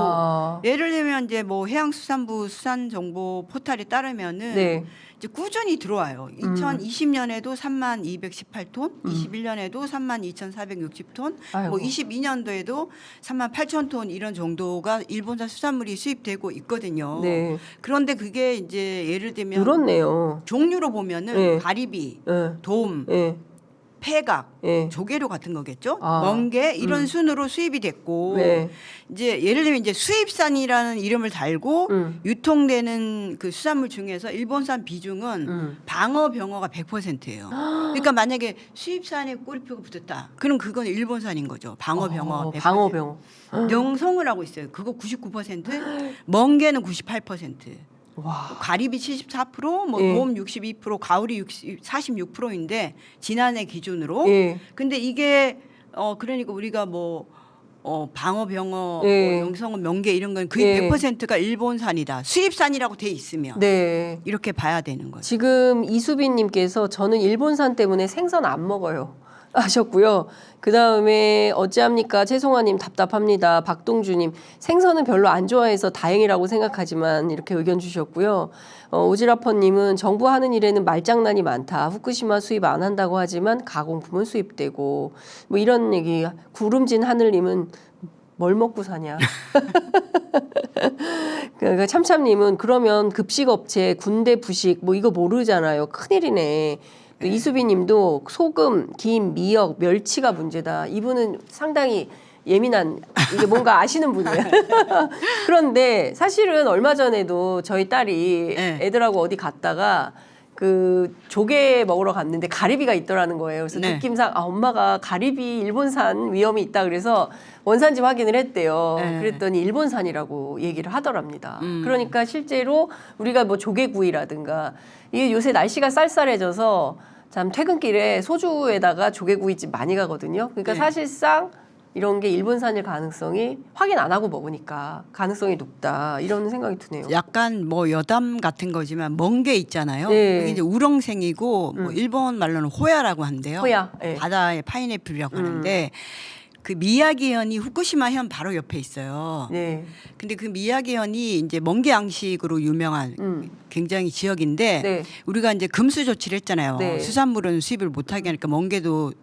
예를 들면 이제 뭐 해양수산부 수산정보 포탈에 따르면은 네. 이제 꾸준히 들어와요. 2020년에도 3218톤, 21년에도 32,460톤, 아이고. 뭐 22년도에도 38,000톤 이런 정도가 일본산 수산물이 수입되고 있거든요. 네. 그런데 그게 이제 예를 들면 늘었네요. 종류로 보면은 네. 가리비, 예. 돔, 예. 폐각, 예. 조개류 같은 거겠죠. 아. 멍게 이런 순으로 수입이 됐고 네. 이제 예를 들면 이제 수입산이라는 이름을 달고 유통되는 그 수산물 중에서 일본산 비중은 방어 병어가 100%예요. 그러니까 만약에 수입산에 꼬리표가 붙었다. 그럼 그건 일본산인 거죠. 방어 병어 100%. 방어병. 명성을 하고 있어요. 그거 99%, 멍게는 98%. 와. 가리비 74%, 뭐 예. 돔 62%, 가오리 46%인데 지난해 기준으로. 예. 근데 이게 그러니까 우리가 뭐 방어 병어, 예. 영성은 명계 이런 건 거의 예. 100%가 일본산이다. 수입산이라고 돼 있으면 네. 이렇게 봐야 되는 거죠. 지금 이수빈님께서 저는 일본산 때문에 생선 안 먹어요 하셨고요. 그 다음에 어찌합니까? 최송아님 답답합니다. 박동주님 생선은 별로 안 좋아해서 다행이라고 생각하지만 이렇게 의견 주셨고요. 오지라퍼님은 정부 하는 일에는 말장난이 많다. 후쿠시마 수입 안 한다고 하지만 가공품은 수입되고 뭐 이런 얘기. 구름진 하늘님은 뭘 먹고 사냐. 그러니까 참참님은 그러면 급식업체 군대 부식 뭐 이거 모르잖아요. 큰일이네. 또 이수빈님도 소금, 김, 미역, 멸치가 문제다. 이분은 상당히 예민한 이게 뭔가 아시는 분이에요. 그런데 사실은 얼마 전에도 저희 딸이 네. 애들하고 어디 갔다가 그 조개 먹으러 갔는데 가리비가 있더라는 거예요. 그래서 네. 느낌상 엄마가 가리비 일본산 위험이 있다 그래서 원산지 확인을 했대요. 네. 그랬더니 일본산이라고 얘기를 하더랍니다. 그러니까 실제로 우리가 뭐 조개구이라든가 이게 요새 날씨가 쌀쌀해져서 참 퇴근길에 소주에다가 조개구이집 많이 가거든요. 그러니까 네. 사실상 이런 게 일본산일 가능성이 확인 안 하고 먹으니까 가능성이 높다 이런 생각이 드네요. 약간 뭐 여담 같은 거지만 멍게 있잖아요. 네. 그게 이제 우렁생이고 뭐 일본 말로는 호야라고 한대요. 호야. 네. 바다의 파인애플이라고 하는데 그 미야기현이 후쿠시마 현 바로 옆에 있어요. 네. 근데 그 미야기현이 이제 멍게 양식으로 유명한 굉장히 지역인데 네. 우리가 이제 금수 조치를 했잖아요. 네. 수산물은 수입을 못하게 하니까 멍게도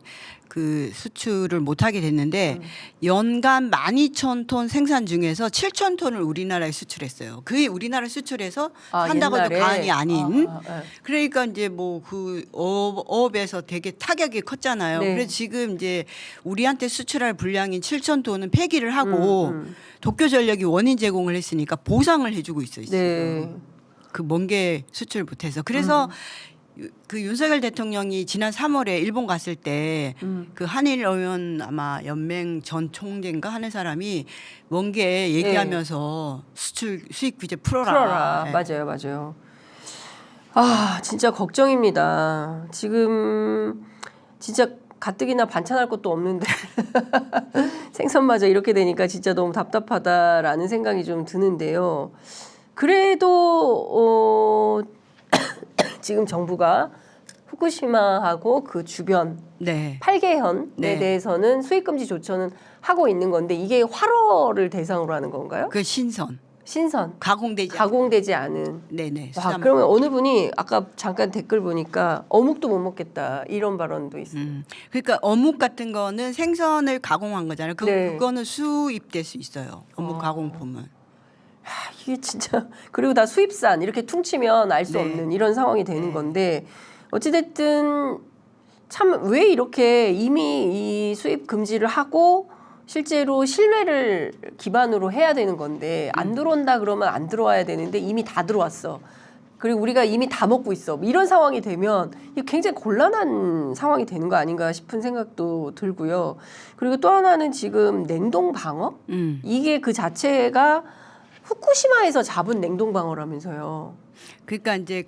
그 수출을 못하게 됐는데 연간 12,000톤 생산 중에서 7,000톤을 우리나라에 수출했어요. 그게 우리나라 수출해서 산다고 해도 옛날에? 과언이 아닌. 네. 그러니까 이제 뭐 그 어업에서 되게 타격이 컸잖아요. 네. 그래서 지금 이제 우리한테 수출할 분량인 7,000톤은 폐기를 하고 도쿄전력이 원인 제공을 했으니까 보상을 해주고 있어요. 지금. 네. 그 멍게 수출 못해서. 그래서 그 윤석열 대통령이 지난 3월에 일본 갔을 때 그 한일 의원 아마 연맹 전 총재인가 하는 사람이 먼게 얘기하면서 수출 수입 규제 풀어라. 네. 맞아요, 맞아요. 아, 진짜 걱정입니다. 지금 진짜 가뜩이나 반찬할 것도 없는데 생선마저 이렇게 되니까 진짜 너무 답답하다라는 생각이 좀 드는데요. 그래도 지금 정부가 후쿠시마하고 그 주변 네. 8개현에 네. 대해서는 수입금지 조처는 하고 있는 건데 이게 활어를 대상으로 하는 건가요? 그 신선 신선. 가공되지 않은. 네네. 와, 그러면 어느 분이 아까 잠깐 댓글 보니까 어묵도 못 먹겠다 이런 발언도 있어요. 그러니까 어묵 같은 거는 생선을 가공한 거잖아요. 네. 그거는 수입될 수 있어요. 어묵 가공품은. 이게 진짜 그리고 다 수입산 이렇게 퉁치면 알 수 네. 없는 이런 상황이 되는 건데 어찌됐든 참 왜 이렇게 이미 이 수입 금지를 하고 실제로 신뢰를 기반으로 해야 되는 건데 안 들어온다 그러면 안 들어와야 되는데 이미 다 들어왔어. 그리고 우리가 이미 다 먹고 있어. 이런 상황이 되면 이게 굉장히 곤란한 상황이 되는 거 아닌가 싶은 생각도 들고요. 그리고 또 하나는 지금 냉동 방어? 이게 그 자체가 후쿠시마에서 잡은 냉동 방어라면서요. 그러니까 이제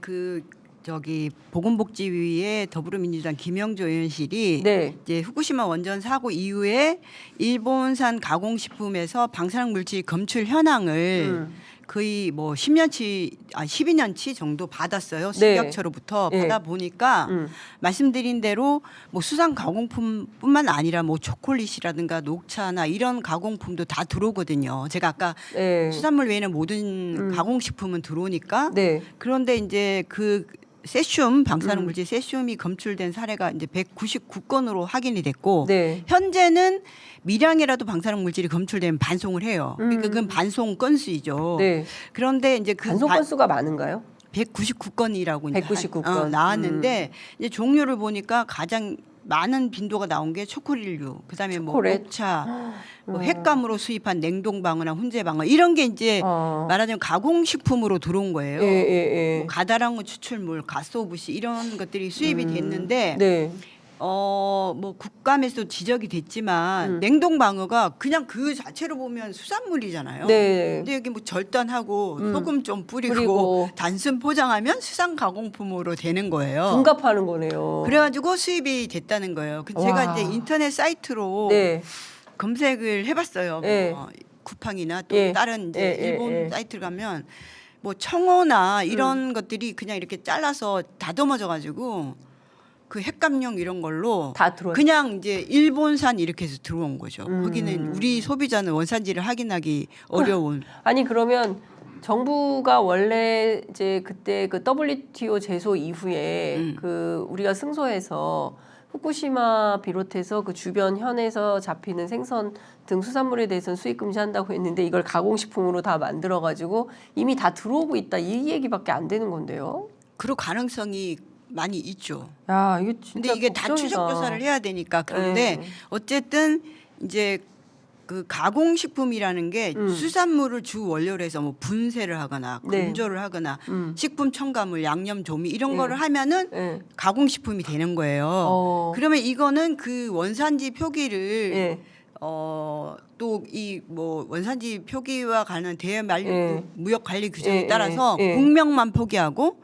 보건복지위의 더불어민주당 김영조 의원실이 네. 이제 후쿠시마 원전 사고 이후에 일본산 가공식품에서 방사능 물질 검출 현황을 거의 뭐 12년치 정도 받았어요. 네. 식약처로부터 네. 받아 보니까 말씀드린 대로 뭐 수산 가공품뿐만 아니라 뭐 초콜릿이라든가 녹차나 이런 가공품도 다 들어오거든요. 제가 아까 네. 수산물 외에는 모든 가공식품은 들어오니까 네. 그런데 이제 그 세슘 방사능 물질 세슘이 검출된 사례가 이제 199건으로 확인이 됐고 네. 현재는 미량이라도 방사능 물질이 검출되면 반송을 해요. 그러니까 그건 반송 건수이죠. 네. 그런데 이제 그 반송 건수가 많은가요? 199건이라고 199건. 나왔는데 이제 종류를 보니까 가장 많은 빈도가 나온 게 초콜릿류, 그다음에 뭐 초콜릿? 녹차, 뭐 횟감으로 수입한 냉동방어나 훈제방어 이런 게 이제 말하자면 가공식품으로 들어온 거예요. 뭐 가다랑어 추출물, 가스오부시 이런 것들이 수입이 됐는데 네. 뭐 국감에서 지적이 됐지만 냉동방어가 그냥 그 자체로 보면 수산물이잖아요. 네. 근데 여기 뭐 절단하고 소금 좀 뿌리고 뿌리고. 단순 포장하면 수산 가공품으로 되는 거예요. 분갑하는 거네요. 그래가지고 수입이 됐다는 거예요. 제가 와. 이제 인터넷 사이트로 네. 검색을 해봤어요. 네. 뭐 쿠팡이나 또 예. 다른 이제 예, 예, 일본 예. 사이트 가면 뭐 청어나 이런 것들이 그냥 이렇게 잘라서 다듬어져가지고 그 횟감용 이런 걸로 다 들어와요. 그냥 이제 일본산 이렇게 해서 들어온 거죠. 거기는 우리 소비자는 원산지를 확인하기 어려운. 아니 그러면 정부가 원래 이제 그때 그 WTO 제소 이후에 그 우리가 승소해서 후쿠시마 비롯해서 그 주변 현에서 잡히는 생선 등 수산물에 대해서는 수입 금지한다고 했는데 이걸 가공식품으로 다 만들어 가지고 이미 다 들어오고 있다 이 얘기밖에 안 되는 건데요. 그럴 가능성이 많이 있죠. 야, 이거 진짜 근데 이게 다 걱정이다. 추적 조사를 해야 되니까. 그런데 네. 어쨌든 이제 그 가공식품이라는 게 수산물을 주 원료로 해서 뭐 분쇄를 하거나 네. 건조를 하거나 식품 첨가물, 양념, 조미 이런 네. 거를 하면은 네. 가공식품이 되는 거예요. 그러면 이거는 그 원산지 표기를 예. 또 이 뭐 원산지 표기와 관련 예. 무역 관리 규정에 예, 따라서 예, 예. 국명만 표기하고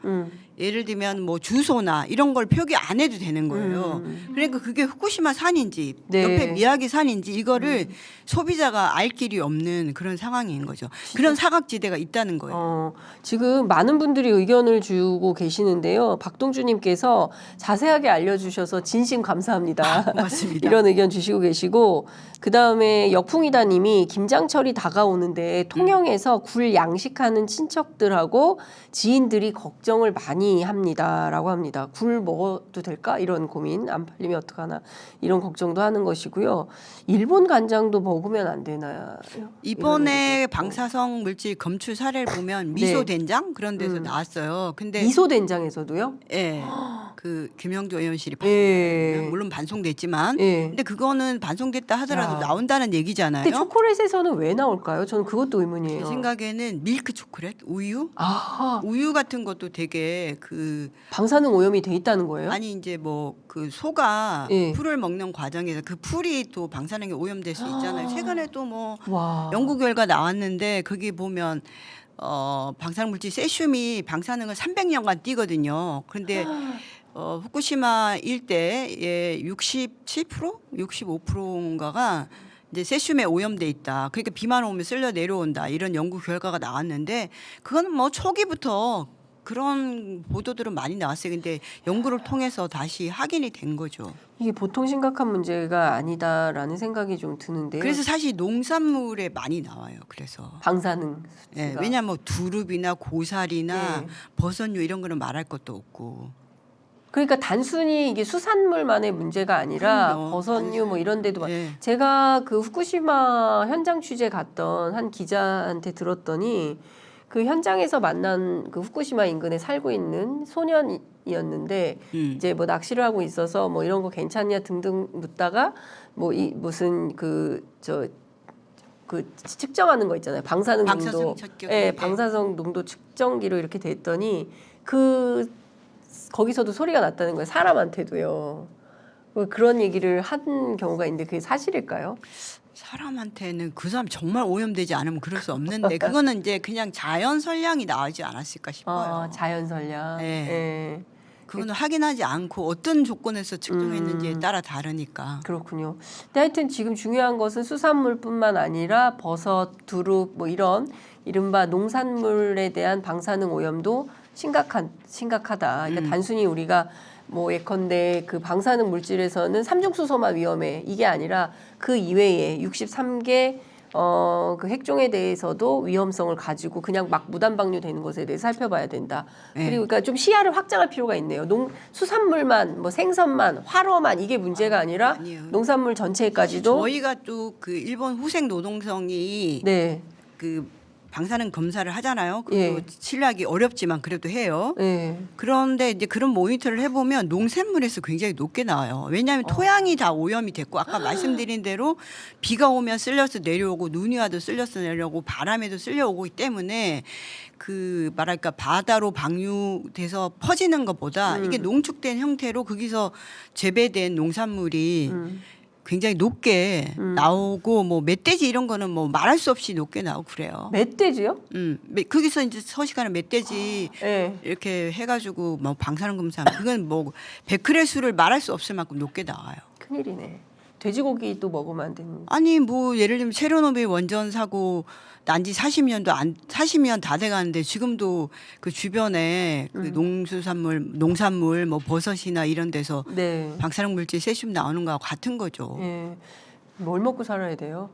예를 들면 뭐 주소나 이런 걸 표기 안 해도 되는 거예요. 그러니까 그게 후쿠시마 산인지 네. 옆에 미야기 산인지 이거를 소비자가 알 길이 없는 그런 상황인 거죠. 그런 사각지대가 있다는 거예요. 지금 많은 분들이 의견을 주고 계시는데요. 박동주님께서 자세하게 알려주셔서 진심 감사합니다. 고맙습니다. 이런 의견 주시고 계시고 그 다음에 역풍이다님이 김장철이 다가오는데 통영에서 굴 양식하는 친척들하고 지인들이 걱정을 많이 합니다라고 합니다. 굴 먹어도 될까? 이런 고민 안 팔리면 어떡하나 이런 걱정도 하는 것이고요. 일본 간장도 먹으면 안 되나요? 이번에 방사성 물질 검출 사례를 보면 미소 된장 그런 데서 나왔어요. 근데 미소 된장에서도요? 예. 그 김영조 의원실이 예. 물론 반송됐지만 예. 근데 그거는 반송됐다 하더라도 야. 나온다는 얘기잖아요. 근데 초콜릿에서는 왜 나올까요? 저는 그것도 의문이에요. 제 생각에는 밀크 초콜릿, 우유, 아, 우유 같은 것도 되게 그 방사능 오염이 돼 있다는 거예요? 아니 이제 뭐 그 소가 예. 풀을 먹는 과정에서 그 풀이 또 방사능에 오염될 수 있잖아요. 최근에 또 뭐 와. 연구 결과 나왔는데 거기 보면 방사능 물질 세슘이 방사능을 300년간 띄거든요. 그런데 후쿠시마 일대에 67%, 65%인가가 이제 세슘에 오염돼 있다. 그러니까 비만 오면 쓸려 내려온다. 이런 연구 결과가 나왔는데 그건 뭐 초기부터 그런 보도들은 많이 나왔어요. 근데 연구를 통해서 다시 확인이 된 거죠. 이게 보통 심각한 문제가 아니다라는 생각이 좀 드는데요. 그래서 사실 농산물에 많이 나와요. 그래서 방사능 수치가. 예, 왜냐하면 뭐 두릅이나 고사리나 예. 버섯류 이런 거는 말할 것도 없고. 그러니까 단순히 이게 수산물만의 문제가 아니라 그럼요. 버섯류 뭐 이런 데도 예. 제가 그 후쿠시마 현장 취재 갔던 한 기자한테 들었더니 그 현장에서 만난 그 후쿠시마 인근에 살고 있는 소년이었는데 이제 뭐 낚시를 하고 있어서 뭐 이런 거 괜찮냐 등등 묻다가 뭐 이 무슨 그 측정하는 거 있잖아요. 방사능 농도. 측정. 예, 방사성 농도 측정기로 이렇게 됐더니 그 거기서도 소리가 났다는 거예요. 사람한테도요. 그런 얘기를 한 경우가 있는데 그게 사실일까요? 사람한테는 그 사람 정말 오염되지 않으면 그럴 수 없는데 그거는 이제 그냥 자연 선량이 나오지 않았을까 싶어요. 자연 선량. 네. 예. 그거는 확인하지 않고 어떤 조건에서 측정했는지에 따라 다르니까. 그렇군요. 근데 하여튼 지금 중요한 것은 수산물뿐만 아니라 버섯, 두릅 뭐 이런 이른바 농산물에 대한 방사능 오염도 심각하다. 그러니까 단순히 우리가 뭐 예컨대 그 방사능 물질에서는 삼중수소만 위험해 이게 아니라 그 이외에 63개 그 핵종에 대해서도 위험성을 가지고 그냥 막 무단 방류되는 것에 대해 살펴봐야 된다. 네. 그리고 그러니까 좀 시야를 확장할 필요가 있네요. 수산물만 뭐 생선만 활어만 이게 문제가 아니라 아니에요. 농산물 전체까지도 저희가 또 그 일본 후생 노동성이 네. 그 방사능 검사를 하잖아요. 그것도 예. 신뢰하기 어렵지만 그래도 해요. 네. 그런데 이제 그런 모니터를 해보면 농산물에서 굉장히 높게 나와요. 왜냐하면 토양이 다 오염이 됐고 아까 말씀드린 대로 비가 오면 쓸려서 내려오고 눈이 와도 쓸려서 내려오고 바람에도 쓸려오기 때문에 그 말할까 바다로 방류돼서 퍼지는 것보다 이게 농축된 형태로 거기서 재배된 농산물이 굉장히 높게 나오고 뭐 멧돼지 이런 거는 뭐 말할 수 없이 높게 나오고 그래요. 멧돼지요? 거기서 이제 서식하는 멧돼지 네. 이렇게 해가지고 뭐 방사능 검사 그건 뭐 베크렐 수를 말할 수 없을 만큼 높게 나와요. 큰일이네. 돼지고기도 먹으면 안 되는. 아니 뭐 예를 들면 체르노빌 원전 사고 난 지 40년 다 돼가는데 지금도 그 주변에 그 농산물 뭐 버섯이나 이런 데서 네. 방사능 물질 세슘 나오는 거하고 같은 거죠. 예. 뭘 먹고 살아야 돼요?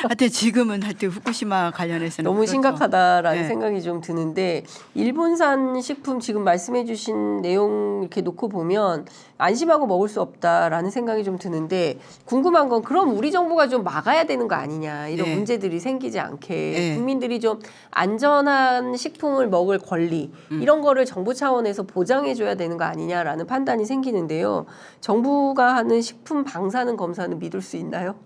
하여튼 지금은 하여튼 후쿠시마 관련해서는 너무 그렇죠. 심각하다라는 네. 생각이 좀 드는데 일본산 식품 지금 말씀해주신 내용 이렇게 놓고 보면 안심하고 먹을 수 없다라는 생각이 좀 드는데 궁금한 건 그럼 우리 정부가 좀 막아야 되는 거 아니냐 이런 네. 문제들이 생기지 않게 네. 국민들이 좀 안전한 식품을 먹을 권리 이런 거를 정부 차원에서 보장해줘야 되는 거 아니냐라는 판단이 생기는데요. 정부가 하는 식품 방사능 검사는 믿을 수 있나요?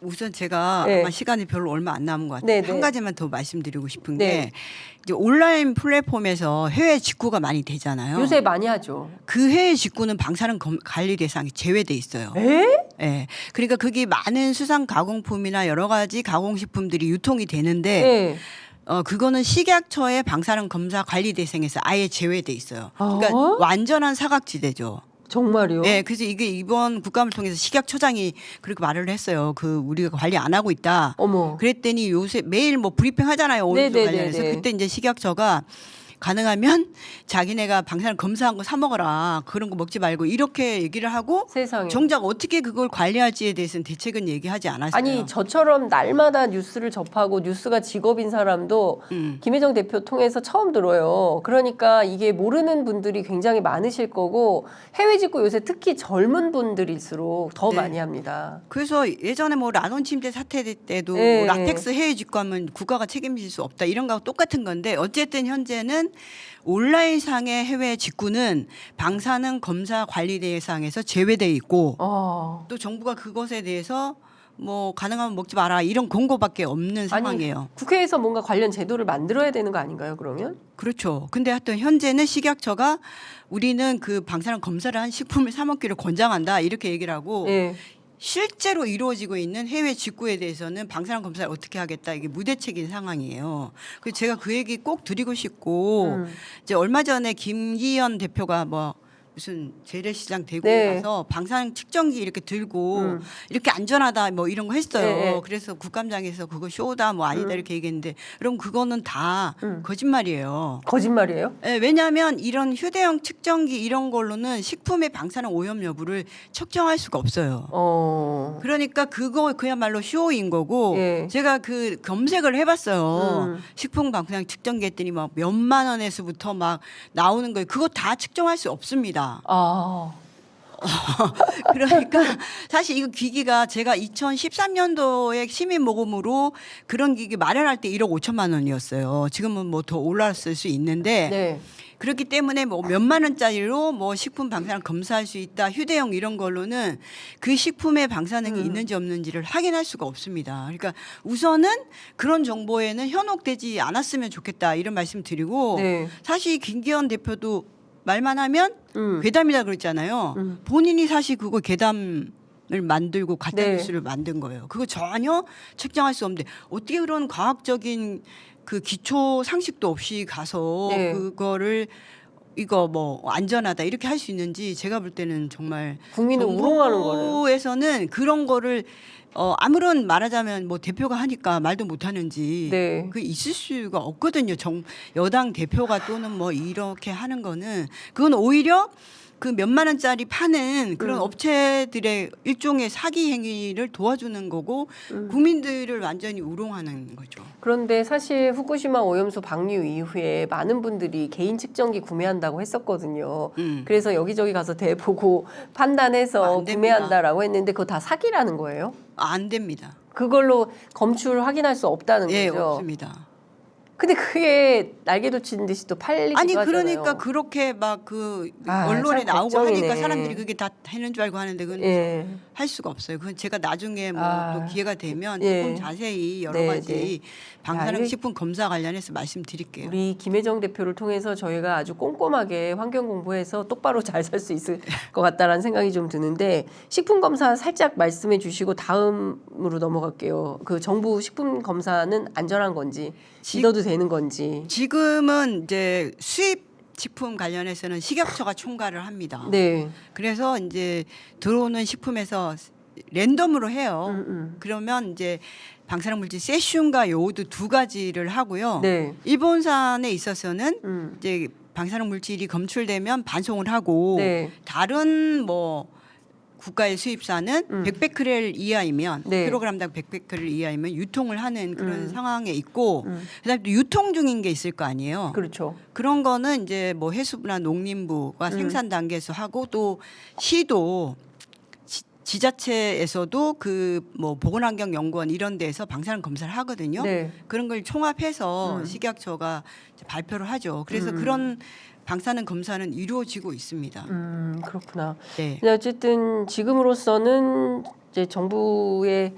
우선 제가 네. 아마 시간이 별로 얼마 안 남은 것 같아요. 네, 네. 한 가지만 더 말씀드리고 싶은 네. 게 이제 온라인 플랫폼에서 해외 직구가 많이 되잖아요. 요새 많이 하죠. 그 해외 직구는 방사능 관리 대상이 제외돼 있어요. 에? 예. 그러니까 그게 많은 수산 가공품이나 여러 가지 가공식품들이 유통이 되는데 네. 그거는 식약처의 방사능 검사 관리 대상에서 아예 제외돼 있어요. 그러니까 완전한 사각지대죠. 정말요? 네, 그래서 이게 이번 국감을 통해서 식약처장이 그렇게 말을 했어요. 그 우리가 관리 안 하고 있다. 어머. 그랬더니 요새 매일 뭐 브리핑 하잖아요. 오염수 네네네네. 관련해서 그때 이제 식약처가 가능하면 자기네가 방사능 검사한 거 사 먹어라. 그런 거 먹지 말고 이렇게 얘기를 하고 세상에. 정작 어떻게 그걸 관리할지에 대해서는 대책은 얘기하지 않았어요. 아니 저처럼 날마다 뉴스를 접하고 뉴스가 직업인 사람도 김혜정 대표 통해서 처음 들어요. 그러니까 이게 모르는 분들이 굉장히 많으실 거고 해외 직구 요새 특히 젊은 분들일수록 더 네. 많이 합니다. 그래서 예전에 뭐 라돈 침대 사태 때도 네. 뭐 라텍스 해외 직구하면 국가가 책임질 수 없다 이런 거하고 똑같은 건데 어쨌든 현재는 뭐냐면 온라인상의 해외 직구는 방사능 검사 관리 대상에서 제외돼 있고 또 정부가 그것에 대해서 뭐 가능하면 먹지 마라 이런 권고밖에 없는 상황이에요. 아니, 국회에서 뭔가 관련 제도를 만들어야 되는 거 아닌가요? 그러면? 그렇죠. 근데 하여튼 현재는 식약처가 우리는 그 방사능 검사를 한 식품을 사 먹기를 권장한다 이렇게 얘기를 하고 네. 실제로 이루어지고 있는 해외 직구에 대해서는 방사능 검사를 어떻게 하겠다 이게 무대책인 상황이에요. 그래서 제가 그 얘기 꼭 드리고 싶고 이제 얼마 전에 김기현 대표가 뭐 무슨 재래시장 대구에 네. 가서 방사능 측정기 이렇게 들고 이렇게 안전하다 뭐 이런 거 했어요. 네. 그래서 국감장에서 그거 쇼다 뭐 아니다 이렇게 얘기했는데 그럼 그거는 다 거짓말이에요. 거짓말이에요? 네, 왜냐하면 이런 휴대용 측정기 이런 걸로는 식품의 방사능 오염 여부를 측정할 수가 없어요. 그러니까 그거 그야말로 쇼인 거고 예. 제가 그 검색을 해봤어요. 식품 방사능 측정기 했더니 막 몇만 원에서부터 막 나오는 거예요. 그거 다 측정할 수 없습니다. 그러니까 사실 이거 기기가 제가 2013년도에 시민 모금으로 그런 기기 마련할 때 1억 5천만 원이었어요. 지금은 뭐 더 올랐을 수 있는데 네. 그렇기 때문에 뭐 몇만 원짜리로 뭐 식품 방사능 검사할 수 있다. 휴대용 이런 걸로는 그 식품에 방사능이 있는지 없는지를 확인할 수가 없습니다. 그러니까 우선은 그런 정보에는 현혹되지 않았으면 좋겠다 이런 말씀 드리고 네. 사실 김기현 대표도 말만 하면 괴담이라 그랬잖아요. 본인이 사실 그거 괴담을 만들고 가짜뉴스를 만든 거예요. 그거 전혀 측정할 수 없는데 어떻게 그런 과학적인 그 기초 상식도 없이 가서 네. 그거를 이거 뭐 안전하다 이렇게 할 수 있는지 제가 볼 때는 정말 국민을 우롱하는 거를. 정부에서는 그런 거를 아무런 말하자면 뭐 대표가 하니까 말도 못 하는지 네. 그 있을 수가 없거든요. 여당 대표가 또는 뭐 이렇게 하는 거는 그건 오히려 그 몇만 원짜리 파는 그런 업체들의 일종의 사기 행위를 도와주는 거고 국민들을 완전히 우롱하는 거죠. 그런데 사실 후쿠시마 오염수 방류 이후에 많은 분들이 개인 측정기 구매한다고 했었거든요. 그래서 여기저기 가서 대보고 판단해서 안 됩니다. 구매한다라고 했는데 그거 다 사기라는 거예요? 안 됩니다. 그걸로 검출 확인할 수 없다는 예, 거죠. 없습니다. 근데 그게 날개도 치는 듯이 또 팔리기도 아니 하잖아요. 그러니까 그렇게 막 그 아, 언론에 참 나오고 걱정이네. 하니까 사람들이 그게 다 하는 줄 알고 하는데 그건 예. 할 수가 없어요. 그건 제가 나중에 뭐 또 기회가 되면 예. 조금 자세히 여러 네, 가지 네. 방사능 야, 식품 검사 관련해서 말씀드릴게요. 우리 김혜정 대표를 통해서 저희가 아주 꼼꼼하게 환경 공부해서 똑바로 잘 살 수 있을 것 같다라는 생각이 좀 드는데 식품 검사 살짝 말씀해 주시고 다음으로 넘어갈게요. 그 정부 식품 검사는 안전한 건지 믿어도 되는 건지. 지금은 이제 수입 식품 관련해서는 식약처가 총괄을 합니다. 네. 그래서 이제 들어오는 식품에서 랜덤으로 해요. 그러면 이제 방사능 물질 세슘과 요오드 두 가지를 하고요. 네. 일본산에 있어서는 이제 방사능 물질이 검출되면 반송을 하고 네. 다른 뭐 국가의 수입산은 100베크렐 이하이면 네. 킬로그램당 100베크렐 이하이면 유통을 하는 그런 상황에 있고 그다음에 또 유통 중인 게 있을 거 아니에요. 그렇죠. 그런 거는 이제 뭐 해수부나 농림부가 생산 단계에서 하고 또 시도 지자체에서도 그 뭐 보건환경연구원 이런 데서 방사능 검사를 하거든요. 네. 그런 걸 총합해서 식약처가 이제 발표를 하죠. 그래서 그런 방사능 검사는 이루어지고 있습니다. 그렇구나. 네. 근데 어쨌든 지금으로서는 이제 정부의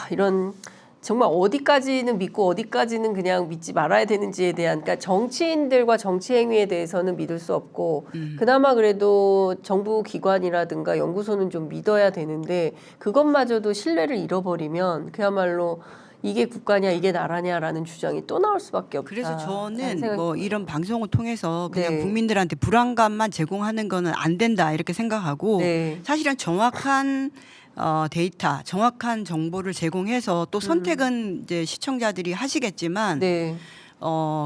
이런 정말 어디까지는 믿고 어디까지는 그냥 믿지 말아야 되는지에 대한 그러니까 정치인들과 정치 행위에 대해서는 믿을 수 없고 그나마 그래도 정부 기관이라든가 연구소는 좀 믿어야 되는데 그것마저도 신뢰를 잃어버리면 그야말로 이게 국가냐 이게 나라냐라는 주장이 또 나올 수밖에 없다. 그래서 라는 저는 생각이 뭐 이런 방송을 통해서 그냥 네. 국민들한테 불안감만 제공하는 거는 안 된다 이렇게 생각하고 네. 사실은 정확한 데이터, 정확한 정보를 제공해서 또 선택은 이제 시청자들이 하시겠지만 네.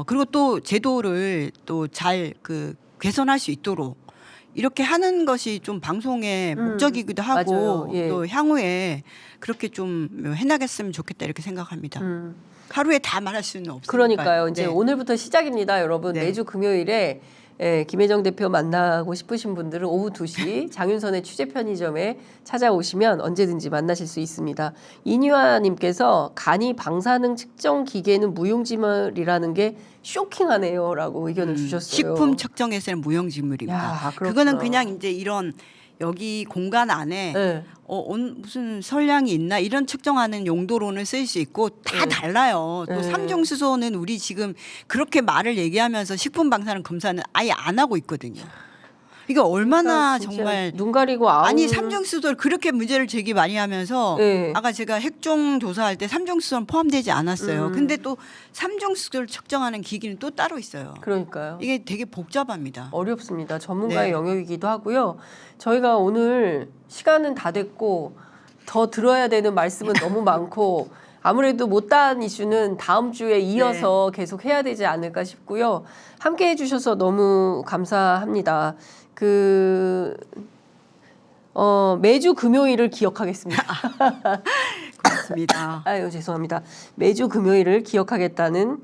그리고 또 제도를 또 잘 그 개선할 수 있도록 이렇게 하는 것이 좀 방송의 목적이기도 하고 맞아요. 예. 또 향후에 그렇게 좀 해나갔으면 좋겠다 이렇게 생각합니다. 하루에 다 말할 수는 없으니까. 그러니까요. 이제 네. 오늘부터 시작입니다, 여러분. 네. 매주 금요일에 김혜정 대표 만나고 싶으신 분들은 오후 2시 장윤선의 취재 편의점에 찾아오시면 언제든지 만나실 수 있습니다. 이뉴아님께서 간이 방사능 측정 기계는 무용지물이라는 게 쇼킹하네요라고 의견을 주셨어요. 식품 측정에서는 무용지물입니다. 야, 그렇구나. 그거는 그냥 이제 이런 여기 공간 안에 네. 무슨 설량이 있나 이런 측정하는 용도로는 쓸 수 있고 다 달라요. 또 네. 삼중수소는 우리 지금 그렇게 말을 얘기하면서 식품 방사능 검사는 아예 안 하고 있거든요. 이거 얼마나 진짜 정말 눈 가리고 아웅. 아니 삼중수소를 그렇게 문제를 제기 많이 하면서 네. 아까 제가 핵종 조사할 때 삼중수소는 포함되지 않았어요. 음. 근데 또 삼중수소를 측정하는 기기는 또 따로 있어요. 그러니까요. 이게 되게 복잡합니다. 어렵습니다. 전문가의 네. 영역이기도 하고요. 저희가 오늘 시간은 다 됐고 더 들어야 되는 말씀은 너무 많고 아무래도 못다한 이슈는 다음 주에 이어서 계속 해야 되지 않을까 싶고요. 함께 해주셔서 너무 감사합니다. 매주 금요일을 기억하겠습니다. 고맙습니다. 아유 죄송합니다. 매주 금요일을 기억하겠다는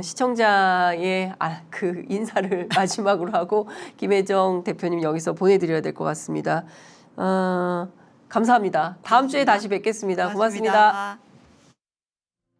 시청자의 그 인사를 마지막으로 하고 김혜정 대표님 여기서 보내드려야 될 것 같습니다. 감사합니다. 다음 주에 다시 뵙겠습니다. 고맙습니다.